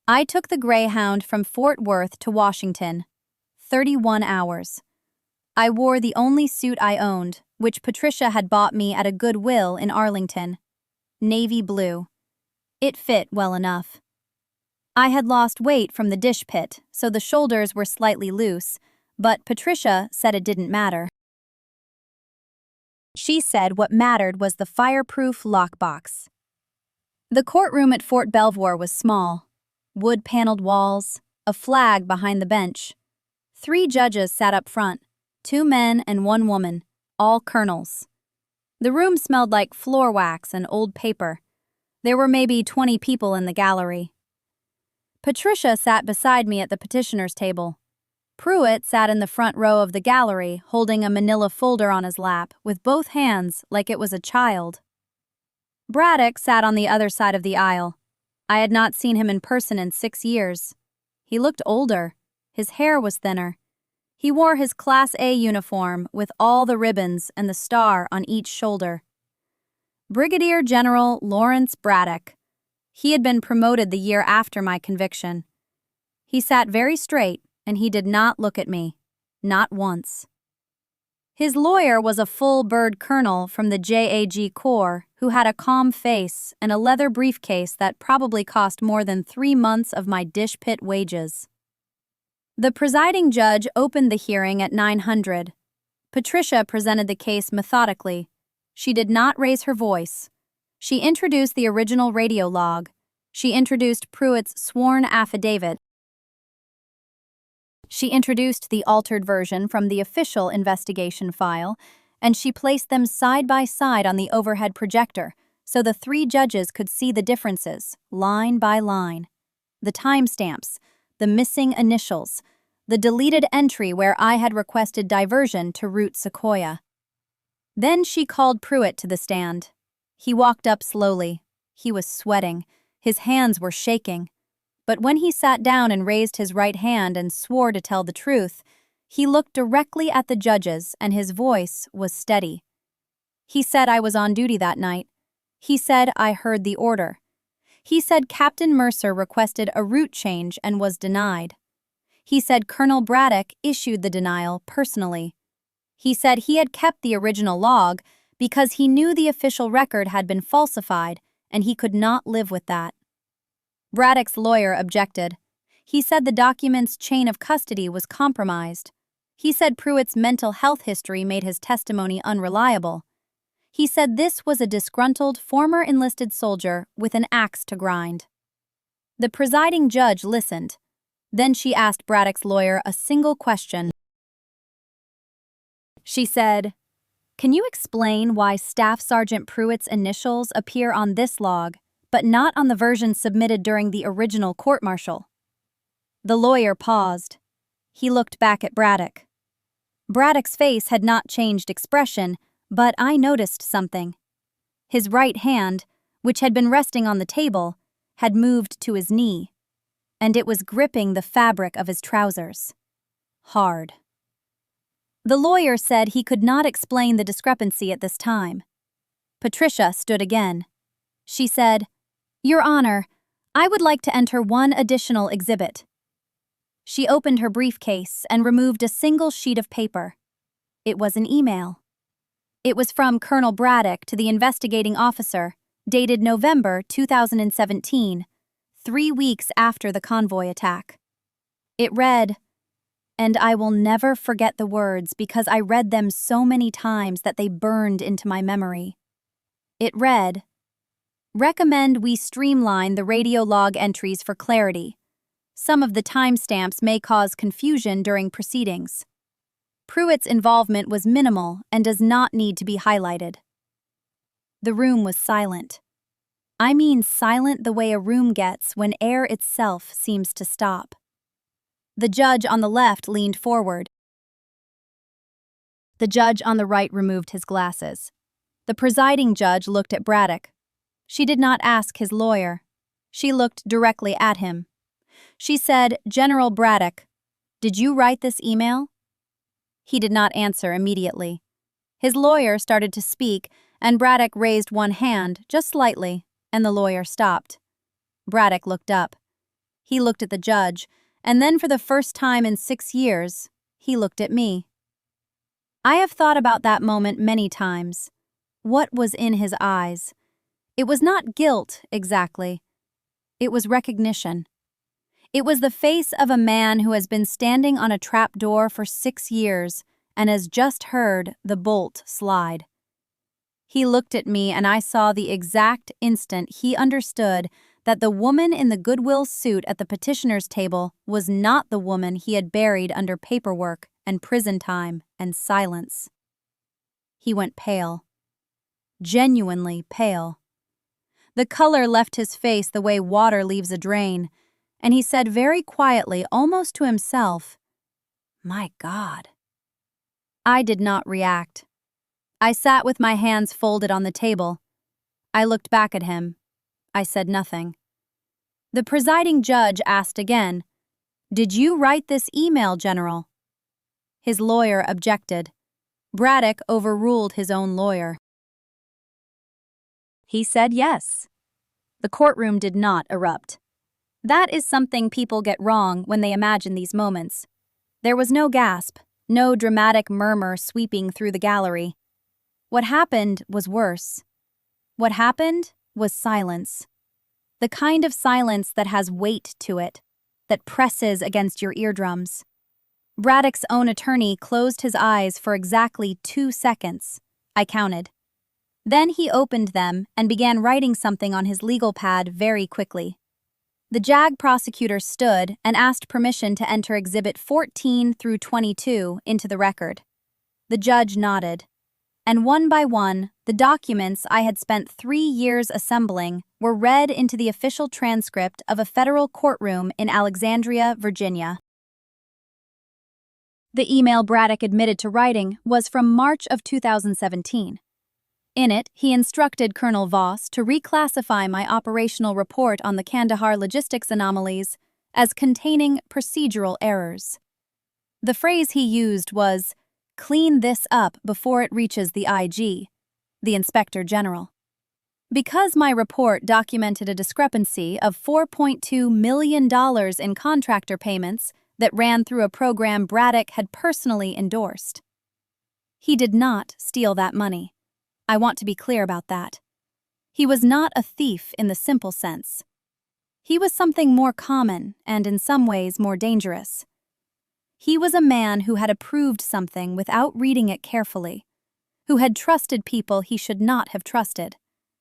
I took the Greyhound from Fort Worth to Washington. 31 hours. I wore the only suit I owned, which Patricia had bought me at a Goodwill in Arlington. Navy blue. It fit well enough. I had lost weight from the dish pit, so the shoulders were slightly loose, but Patricia said it didn't matter. She said what mattered was the fireproof lockbox. The courtroom at Fort Belvoir was small. Wood-paneled walls, a flag behind the bench. 3 judges sat up front, 2 men and 1 woman, all colonels. The room smelled like floor wax and old paper. There were maybe 20 people in the gallery. Patricia sat beside me at the petitioner's table. Pruitt sat in the front row of the gallery, holding a manila folder on his lap, with both hands like it was a child. Braddock sat on the other side of the aisle. I had not seen him in person in 6 years. He looked older. His hair was thinner. He wore his Class A uniform with all the ribbons and the star on each shoulder. Brigadier General Lawrence Braddock. He had been promoted the year after my conviction. He sat very straight, and he did not look at me. Not once. His lawyer was a full bird colonel from the JAG Corps who had a calm face and a leather briefcase that probably cost more than 3 months of my dish pit wages. The presiding judge opened the hearing at 900. Patricia presented the case methodically. She did not raise her voice. She introduced the original radio log. She introduced Pruitt's sworn affidavit. She introduced the altered version from the official investigation file, and she placed them side by side on the overhead projector so the 3 judges could see the differences, line by line. The timestamps, the missing initials, the deleted entry where I had requested diversion to Route Sequoia. Then she called Pruitt to the stand. He walked up slowly. He was sweating. His hands were shaking. But when he sat down and raised his right hand and swore to tell the truth, he looked directly at the judges and his voice was steady. He said I was on duty that night. He said I heard the order. He said Captain Mercer requested a route change and was denied. He said Colonel Braddock issued the denial personally. He said he had kept the original log because he knew the official record had been falsified and he could not live with that. Braddock's lawyer objected. He said the document's chain of custody was compromised. He said Pruitt's mental health history made his testimony unreliable. He said this was a disgruntled former enlisted soldier with an axe to grind. The presiding judge listened. Then she asked Braddock's lawyer a single question. She said, "Can you explain why Staff Sergeant Pruitt's initials appear on this log, but not on the version submitted during the original court-martial?" The lawyer paused. He looked back at Braddock. Braddock's face had not changed expression, but I noticed something. His right hand, which had been resting on the table, had moved to his knee, and it was gripping the fabric of his trousers. Hard. The lawyer said he could not explain the discrepancy at this time. Patricia stood again. She said, "Your Honor, I would like to enter one additional exhibit." She opened her briefcase and removed a single sheet of paper. It was an email. It was from Colonel Braddock to the investigating officer, dated November 2017, 3 weeks after the convoy attack. It read, and I will never forget the words because I read them so many times that they burned into my memory. It read, "Recommend we streamline the radio log entries for clarity. Some of the timestamps may cause confusion during proceedings. Pruitt's involvement was minimal and does not need to be highlighted." The room was silent. I mean silent the way a room gets when air itself seems to stop. The judge on the left leaned forward. The judge on the right removed his glasses. The presiding judge looked at Braddock. She did not ask his lawyer. She looked directly at him. She said, "General Braddock, did you write this email?" He did not answer immediately. His lawyer started to speak, and Braddock raised one hand, just slightly, and the lawyer stopped. Braddock looked up. He looked at the judge, and then for the first time in 6 years, he looked at me. I have thought about that moment many times. What was in his eyes? It was not guilt, exactly. It was recognition. It was the face of a man who has been standing on a trapdoor for 6 years and has just heard the bolt slide. He looked at me and I saw the exact instant he understood that the woman in the Goodwill suit at the petitioner's table was not the woman he had buried under paperwork and prison time and silence. He went pale. Genuinely pale. The color left his face the way water leaves a drain, and he said very quietly, almost to himself, "My God." I did not react. I sat with my hands folded on the table. I looked back at him. I said nothing. The presiding judge asked again, "Did you write this email, General?" His lawyer objected. Braddock overruled his own lawyer. He said yes. The courtroom did not erupt. That is something people get wrong when they imagine these moments. There was no gasp, no dramatic murmur sweeping through the gallery. What happened was worse. What happened was silence. The kind of silence that has weight to it, that presses against your eardrums. Braddock's own attorney closed his eyes for exactly 2 seconds. I counted. Then he opened them and began writing something on his legal pad very quickly. The JAG prosecutor stood and asked permission to enter Exhibit 14 through 22 into the record. The judge nodded. And one by one, the documents I had spent 3 years assembling were read into the official transcript of a federal courtroom in Alexandria, Virginia. The email Braddock admitted to writing was from March of 2017. In it, he instructed Colonel Voss to reclassify my operational report on the Kandahar logistics anomalies as containing procedural errors. The phrase he used was, "Clean this up before it reaches the IG," the Inspector General. Because my report documented a discrepancy of $4.2 million in contractor payments that ran through a program Braddock had personally endorsed. He did not steal that money. I want to be clear about that. He was not a thief in the simple sense. He was something more common and in some ways more dangerous. He was a man who had approved something without reading it carefully, who had trusted people he should not have trusted,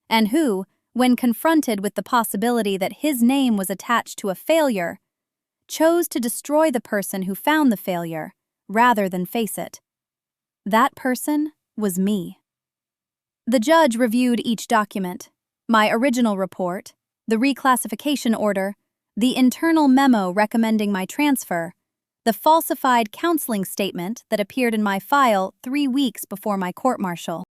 and who, when confronted with the possibility that his name was attached to a failure, chose to destroy the person who found the failure rather than face it. That person was me. The judge reviewed each document, my original report, the reclassification order, the internal memo recommending my transfer, the falsified counseling statement that appeared in my file 3 weeks before my court-martial.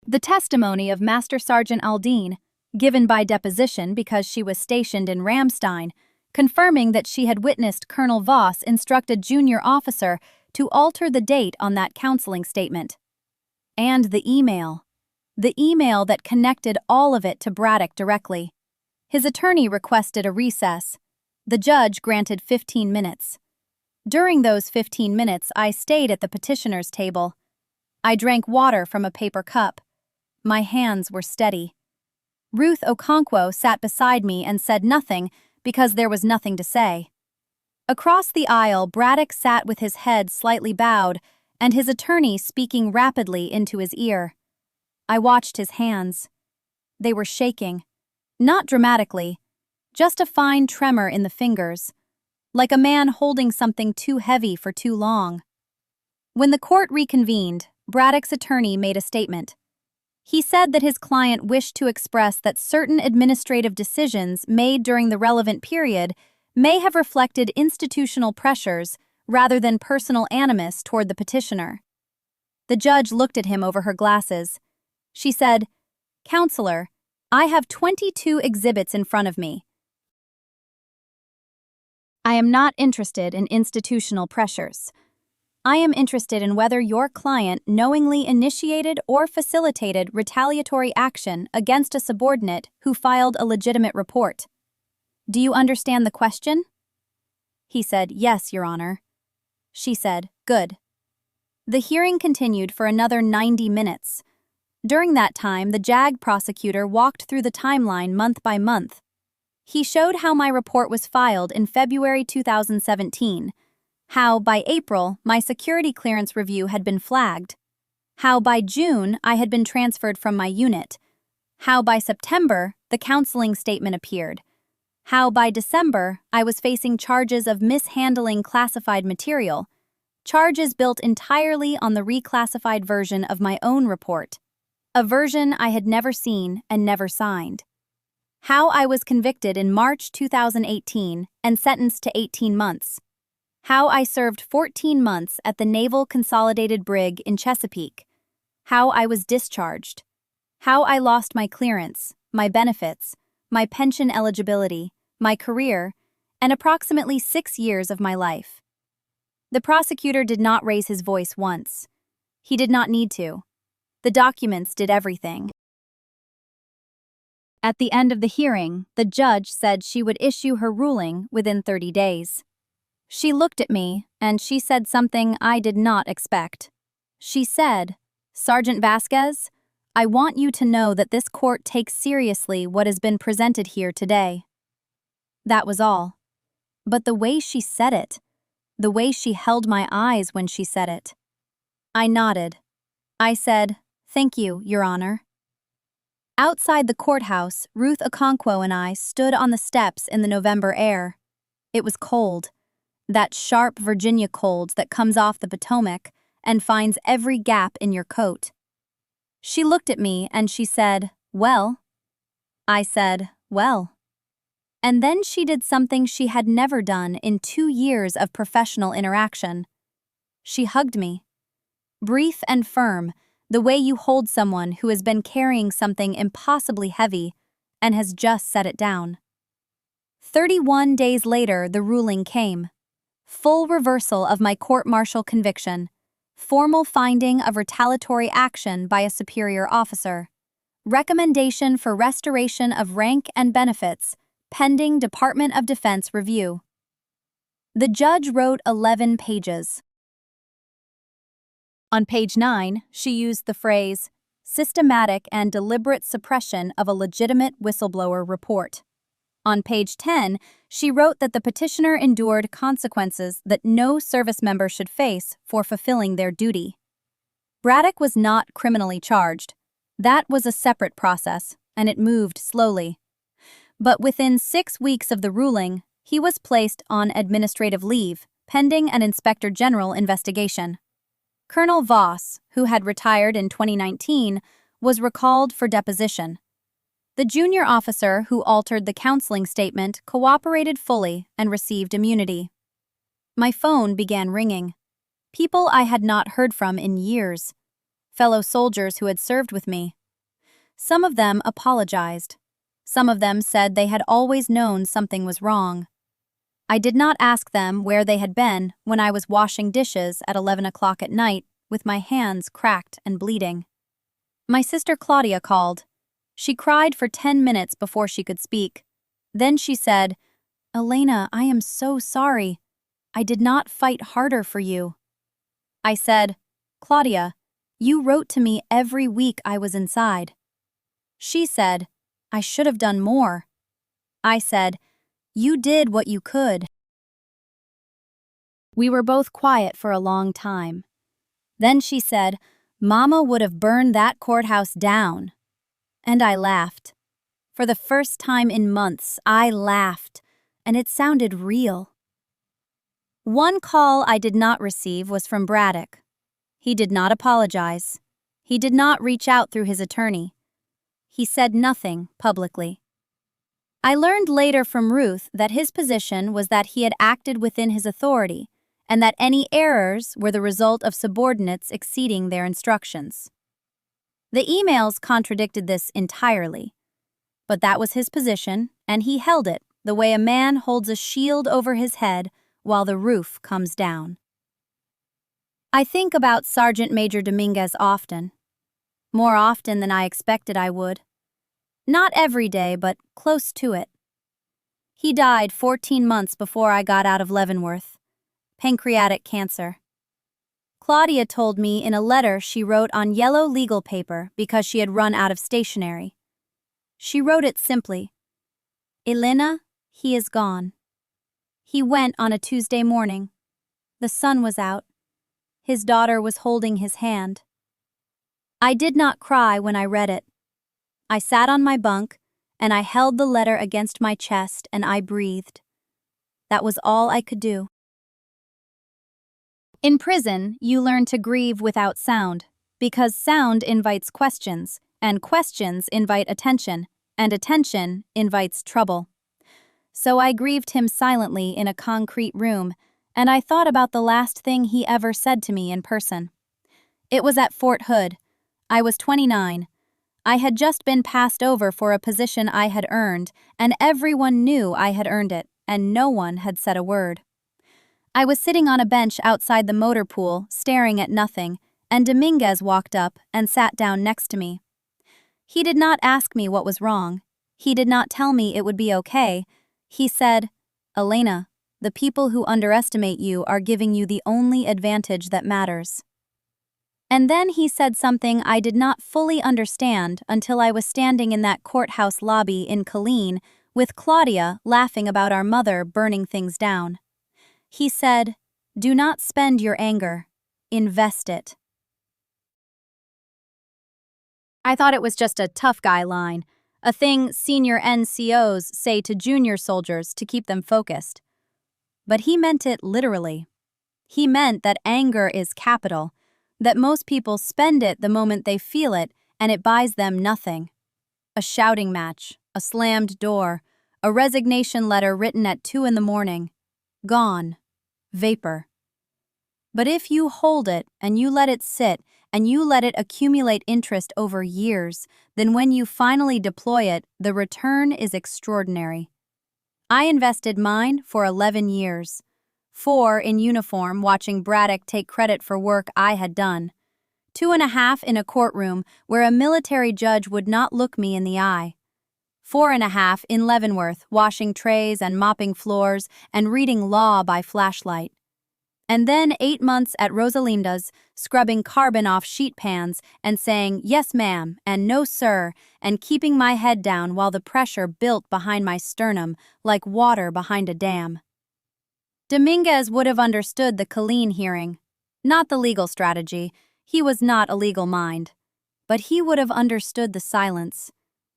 The testimony of Master Sergeant Aldine, given by deposition because she was stationed in Ramstein, confirming that she had witnessed Colonel Voss instruct a junior officer to alter the date on that counseling statement. And the email that connected all of it to Braddock directly. His attorney requested a recess. The judge granted 15 minutes. During those 15 minutes, I stayed at the petitioner's table. I drank water from a paper cup. My hands were steady. Ruth Okonkwo sat beside me and said nothing because there was nothing to say. Across the aisle, Braddock sat with his head slightly bowed and his attorney speaking rapidly into his ear. I watched his hands. They were shaking. Not dramatically, just a fine tremor in the fingers, like a man holding something too heavy for too long. When the court reconvened, Braddock's attorney made a statement. He said that his client wished to express that certain administrative decisions made during the relevant period may have reflected institutional pressures rather than personal animus toward the petitioner. The judge looked at him over her glasses. She said, "Counselor, I have 22 exhibits in front of me. I am not interested in institutional pressures. I am interested in whether your client knowingly initiated or facilitated retaliatory action against a subordinate who filed a legitimate report. Do you understand the question?" He said, "Yes, Your Honor." She said, "Good." The hearing continued for another 90 minutes. During that time, the JAG prosecutor walked through the timeline month by month. He showed how my report was filed in February 2017, how by April my security clearance review had been flagged, how by June I had been transferred from my unit, how by September the counseling statement appeared, how by December I was facing charges of mishandling classified material, charges built entirely on the reclassified version of my own report. a version I had never seen and never signed. How I was convicted in March 2018 and sentenced to 18 months. How I served 14 months at the Naval Consolidated Brig in Chesapeake. How I was discharged. How I lost my clearance, my benefits, my pension eligibility, my career, and approximately 6 years of my life. The prosecutor did not raise his voice once. He did not need to. The documents did everything. At the end of the hearing, the judge said she would issue her ruling within 30 days. She looked at me, and she said something I did not expect. She said, "Sergeant Vasquez, I want you to know that this court takes seriously what has been presented here today." That was all. But the way she said it, the way she held my eyes when she said it. I nodded. I said, "Thank you, Your Honor." Outside the courthouse, Ruth Okonkwo and I stood on the steps in the November air. It was cold. That sharp Virginia cold that comes off the Potomac and finds every gap in your coat. She looked at me and she said, "Well." I said, "Well." And then she did something she had never done in 2 years of professional interaction. She hugged me. Brief and firm, the way you hold someone who has been carrying something impossibly heavy and has just set it down. 31 days later, the ruling came. Full reversal of my court-martial conviction. Formal finding of retaliatory action by a superior officer. Recommendation for restoration of rank and benefits, pending Department of Defense review. The judge wrote 11 pages. On page 9, she used the phrase, "systematic and deliberate suppression of a legitimate whistleblower report." On page 10, she wrote that the petitioner endured consequences that no service member should face for fulfilling their duty. Braddock was not criminally charged. That was a separate process, and it moved slowly. But within 6 weeks of the ruling, he was placed on administrative leave, pending an Inspector General investigation. Colonel Voss, who had retired in 2019, was recalled for deposition. The junior officer who altered the counseling statement cooperated fully and received immunity. My phone began ringing. People I had not heard from in years. Fellow soldiers who had served with me. Some of them apologized. Some of them said they had always known something was wrong. I did not ask them where they had been when I was washing dishes at 11 o'clock at night with my hands cracked and bleeding. My sister Claudia called. She cried for 10 minutes before she could speak. Then she said, "Elena, I am so sorry. I did not fight harder for you." I said, "Claudia, you wrote to me every week I was inside." She said, "I should have done more." I said, "You did what you could." We were both quiet for a long time. Then she said, "Mama would have burned that courthouse down." And I laughed. For the first time in months, I laughed, and it sounded real. One call I did not receive was from Braddock. He did not apologize. He did not reach out through his attorney. He said nothing publicly. I learned later from Ruth that his position was that he had acted within his authority and that any errors were the result of subordinates exceeding their instructions. The emails contradicted this entirely. But that was his position, and he held it the way a man holds a shield over his head while the roof comes down. I think about Sergeant Major Dominguez often. More often than I expected I would. Not every day, but close to it. He died 14 months before I got out of Leavenworth. Pancreatic cancer. Claudia told me in a letter she wrote on yellow legal paper because she had run out of stationery. She wrote it simply, "Elena, he is gone. He went on a Tuesday morning. The sun was out. His daughter was holding his hand." I did not cry when I read it. I sat on my bunk, and I held the letter against my chest and I breathed. That was all I could do. In prison, you learn to grieve without sound. Because sound invites questions, and questions invite attention, and attention invites trouble. So I grieved him silently in a concrete room, and I thought about the last thing he ever said to me in person. It was at Fort Hood. I was 29. I had just been passed over for a position I had earned, and everyone knew I had earned it, and no one had said a word. I was sitting on a bench outside the motor pool, staring at nothing, and Dominguez walked up and sat down next to me. He did not ask me what was wrong. He did not tell me it would be okay. He said, "Elena, the people who underestimate you are giving you the only advantage that matters." And then he said something I did not fully understand until I was standing in that courthouse lobby in Killeen with Claudia laughing about our mother burning things down. He said, "Do not spend your anger. Invest it." I thought it was just a tough guy line, a thing senior NCOs say to junior soldiers to keep them focused. But he meant it literally. He meant that anger is capital, that most people spend it the moment they feel it and it buys them nothing. A shouting match, a slammed door, a resignation letter written at 2 a.m. Gone. Vapor. But if you hold it and you let it sit and you let it accumulate interest over years, then when you finally deploy it, the return is extraordinary. I invested mine for 11 years. 4 in uniform watching Braddock take credit for work I had done. 2.5 in a courtroom where a military judge would not look me in the eye. 4.5 in Leavenworth washing trays and mopping floors and reading law by flashlight. And then 8 months at Rosalinda's, scrubbing carbon off sheet pans and saying "yes ma'am" and "no sir" and keeping my head down while the pressure built behind my sternum like water behind a dam. Dominguez would have understood the Killeen hearing. Not the legal strategy. He was not a legal mind. But he would have understood the silence.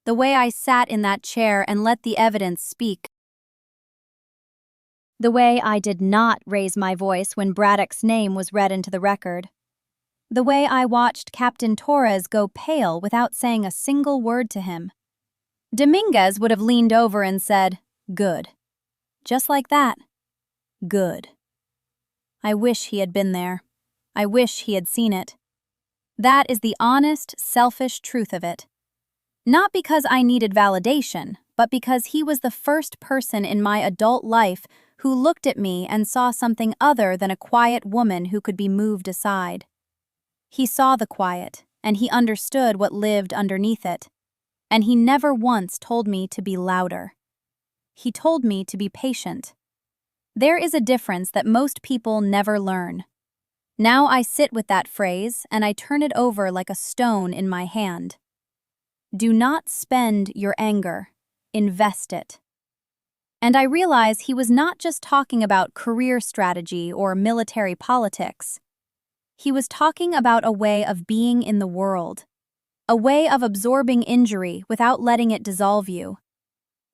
The way I sat in that chair and let the evidence speak. The way I did not raise my voice when Braddock's name was read into the record. The way I watched Captain Torres go pale without saying a single word to him. Dominguez would have leaned over and said, "Good." Just like that. Good. I wish he had been there. I wish he had seen it. That is the honest, selfish truth of it. Not because I needed validation, but because he was the first person in my adult life who looked at me and saw something other than a quiet woman who could be moved aside. He saw the quiet, and he understood what lived underneath it. And he never once told me to be louder. He told me to be patient. There is a difference that most people never learn. Now I sit with that phrase and I turn it over like a stone in my hand. Do not spend your anger. Invest it. And I realize he was not just talking about career strategy or military politics. He was talking about a way of being in the world, a way of absorbing injury without letting it dissolve you,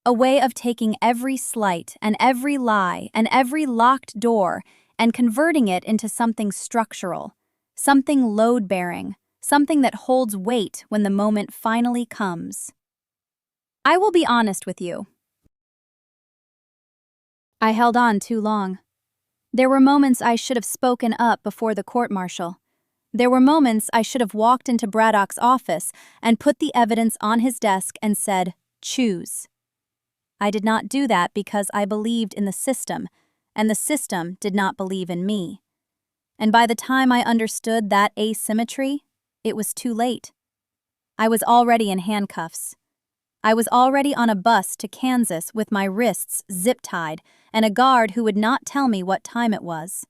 a way of taking every slight and every lie and every locked door and converting it into something structural, something load-bearing, something that holds weight when the moment finally comes. I will be honest with you. I held on too long. There were moments I should have spoken up before the court-martial. There were moments I should have walked into Braddock's office and put the evidence on his desk and said, "Choose." I did not do that because I believed in the system, and the system did not believe in me. And by the time I understood that asymmetry, it was too late. I was already in handcuffs. I was already on a bus to Kansas with my wrists zip-tied and a guard who would not tell me what time it was.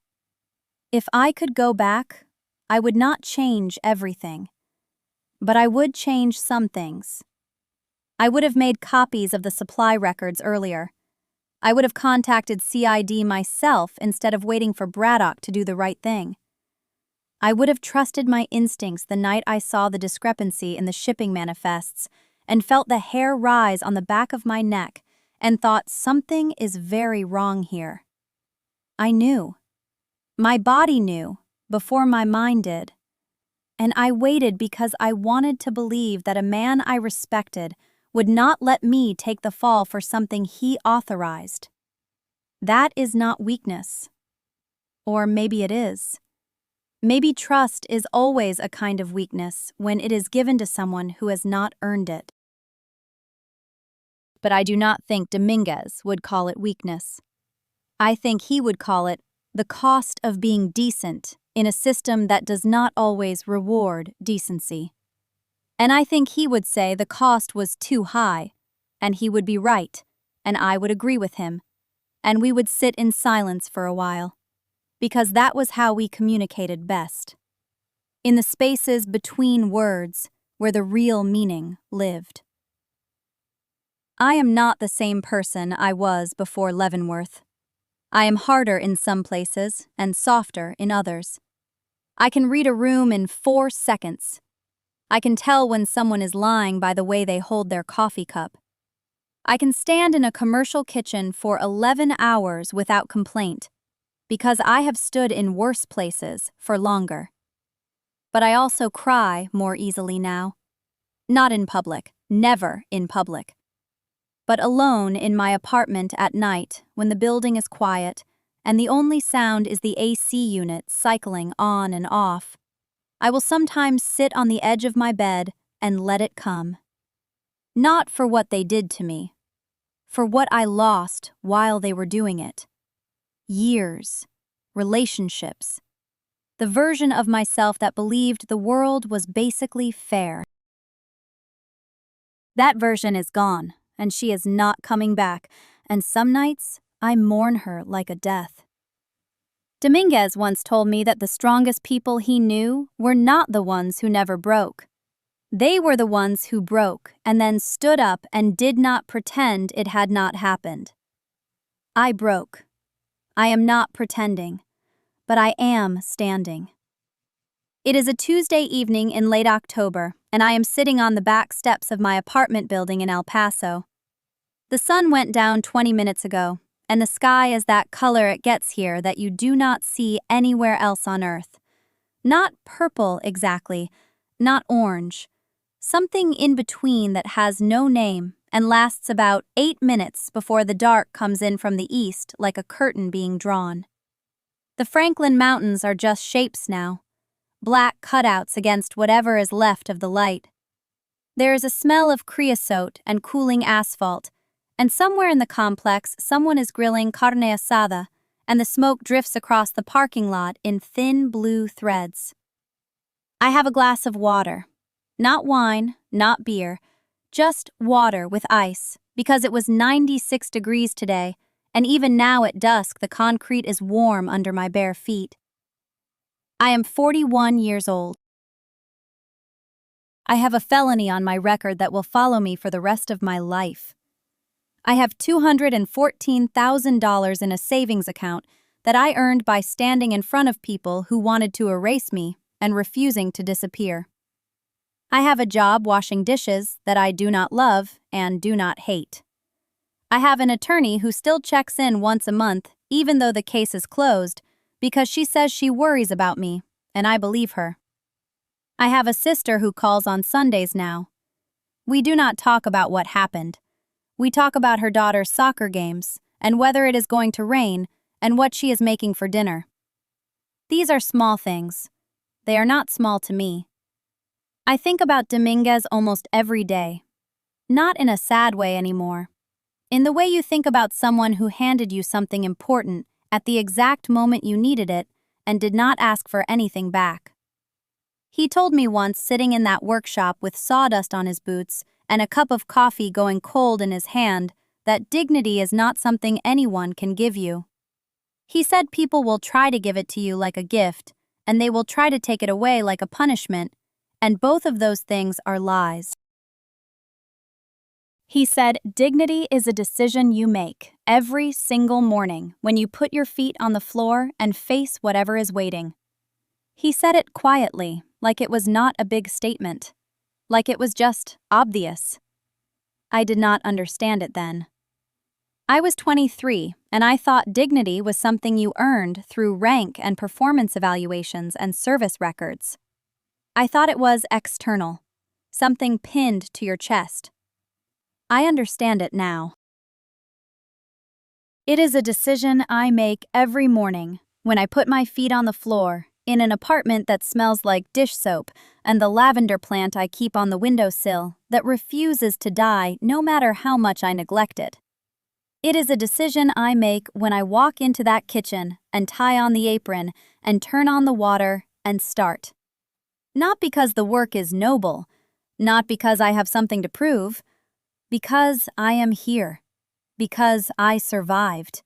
If I could go back, I would not change everything. But I would change some things. I would have made copies of the supply records earlier. I would have contacted CID myself instead of waiting for Braddock to do the right thing. I would have trusted my instincts the night I saw the discrepancy in the shipping manifests and felt the hair rise on the back of my neck and thought something is very wrong here. I knew. My body knew before my mind did. and I waited because I wanted to believe that a man I respected would not let me take the fall for something he authorized. That is not weakness. Or maybe it is. Maybe trust is always a kind of weakness when it is given to someone who has not earned it. But I do not think Dominguez would call it weakness. I think he would call it the cost of being decent in a system that does not always reward decency. And I think he would say the cost was too high, and he would be right, and I would agree with him, and we would sit in silence for a while, because that was how we communicated best. In the spaces between words where the real meaning lived. I am not the same person I was before Leavenworth. I am harder in some places and softer in others. I can read a room in 4 seconds. I can tell when someone is lying by the way they hold their coffee cup. I can stand in a commercial kitchen for 11 hours without complaint, because I have stood in worse places for longer. But I also cry more easily now. Not in public, never in public. But alone in my apartment at night when the building is quiet and the only sound is the AC unit cycling on and off, I will sometimes sit on the edge of my bed and let it come. Not for what they did to me, for what I lost while they were doing it. Years, relationships, the version of myself that believed the world was basically fair. That version is gone, and she is not coming back, and some nights I mourn her like a death. Dominguez once told me that the strongest people he knew were not the ones who never broke. They were the ones who broke and then stood up and did not pretend it had not happened. I broke. I am not pretending, but I am standing. It is a Tuesday evening in late October, and I am sitting on the back steps of my apartment building in El Paso. The sun went down 20 minutes ago, and the sky is that color it gets here that you do not see anywhere else on Earth. Not purple exactly, not orange. Something in between that has no name and lasts about 8 minutes before the dark comes in from the east like a curtain being drawn. The Franklin Mountains are just shapes now, black cutouts against whatever is left of the light. There is a smell of creosote and cooling asphalt, and somewhere in the complex someone is grilling carne asada, and the smoke drifts across the parking lot in thin blue threads. I have a glass of water. Not wine, not beer, just water with ice, because it was 96 degrees today, and even now at dusk the concrete is warm under my bare feet. I am 41 years old. I have a felony on my record that will follow me for the rest of my life. I have $214,000 in a savings account that I earned by standing in front of people who wanted to erase me and refusing to disappear. I have a job washing dishes that I do not love and do not hate. I have an attorney who still checks in once a month, even though the case is closed, because she says she worries about me, and I believe her. I have a sister who calls on Sundays now. We do not talk about what happened. We talk about her daughter's soccer games, and whether it is going to rain, and what she is making for dinner. These are small things. They are not small to me. I think about Dominguez almost every day. Not in a sad way anymore. In the way you think about someone who handed you something important at the exact moment you needed it and did not ask for anything back. He told me once, sitting in that workshop with sawdust on his boots and a cup of coffee going cold in his hand, that dignity is not something anyone can give you. He said people will try to give it to you like a gift, and they will try to take it away like a punishment, and both of those things are lies. He said dignity is a decision you make every single morning when you put your feet on the floor and face whatever is waiting. He said it quietly, like it was not a big statement. Like it was just obvious. I did not understand it then. I was 23, and I thought dignity was something you earned through rank and performance evaluations and service records. I thought it was external, something pinned to your chest. I understand it now. It is a decision I make every morning when I put my feet on the floor in an apartment that smells like dish soap and the lavender plant I keep on the windowsill that refuses to die no matter how much I neglect it. It is a decision I make when I walk into that kitchen and tie on the apron and turn on the water and start. Not because the work is noble, not because I have something to prove, because I am here, because I survived.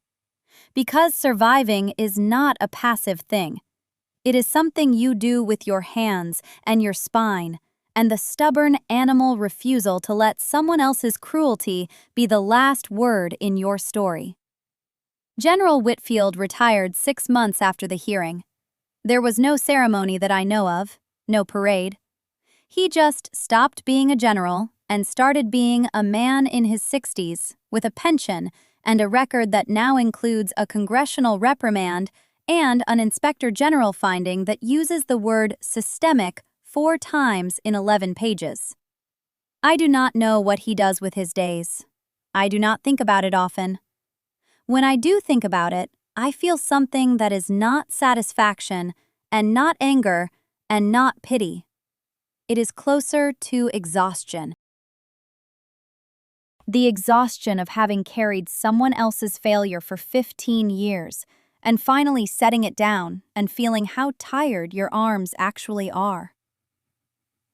Because surviving is not a passive thing. It is something you do with your hands and your spine, and the stubborn animal refusal to let someone else's cruelty be the last word in your story. General Whitfield retired 6 months after the hearing. There was no ceremony that I know of, no parade. He just stopped being a general and started being a man in his 60s with a pension and a record that now includes a congressional reprimand and an inspector general finding that uses the word systemic 4 times in 11 pages. I do not know what he does with his days. I do not think about it often. When I do think about it, I feel something that is not satisfaction and not anger and not pity. It is closer to exhaustion. The exhaustion of having carried someone else's failure for 15 years and finally setting it down and feeling how tired your arms actually are.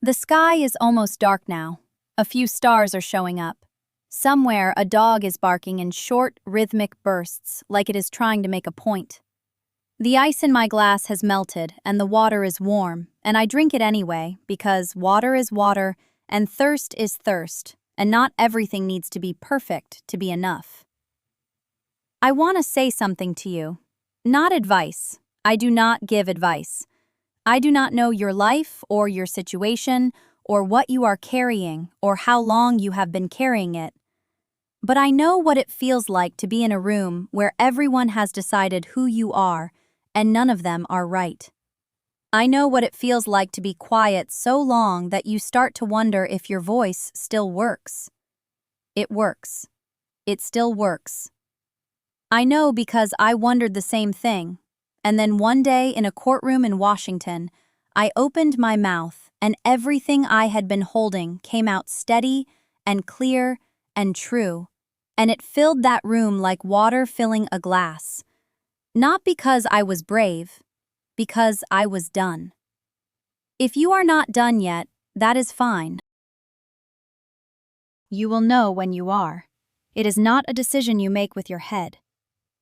The sky is almost dark now. A few stars are showing up. Somewhere a dog is barking in short, rhythmic bursts like it is trying to make a point. The ice in my glass has melted and the water is warm, and I drink it anyway because water is water and thirst is thirst, and not everything needs to be perfect to be enough. I want to say something to you. Not advice. I do not give advice. I do not know your life or your situation or what you are carrying or how long you have been carrying it. But I know what it feels like to be in a room where everyone has decided who you are and none of them are right. I know what it feels like to be quiet so long that you start to wonder if your voice still works. It works. It still works. I know because I wondered the same thing, and then one day in a courtroom in Washington, I opened my mouth and everything I had been holding came out steady and clear and true, and it filled that room like water filling a glass. Not because I was brave, because I was done. If you are not done yet, that is fine. You will know when you are. It is not a decision you make with your head.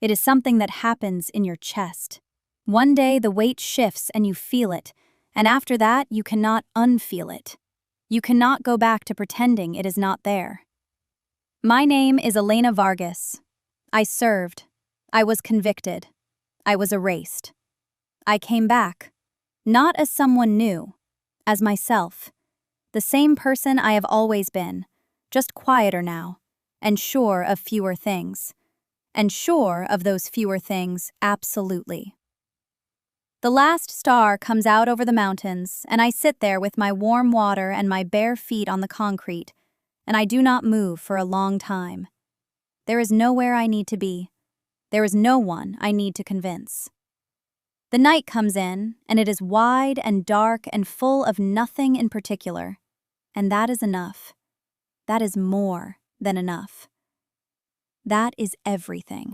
It is something that happens in your chest. One day the weight shifts and you feel it, and after that you cannot unfeel it. You cannot go back to pretending it is not there. My name is Elena Vargas. I served. I was convicted. I was erased. I came back, not as someone new, as myself, the same person I have always been, just quieter now, and sure of fewer things. And sure of those fewer things, absolutely. The last star comes out over the mountains, and I sit there with my warm water and my bare feet on the concrete, and I do not move for a long time. There is nowhere I need to be. There is no one I need to convince. The night comes in, and it is wide and dark and full of nothing in particular, and that is enough. That is more than enough. That is everything.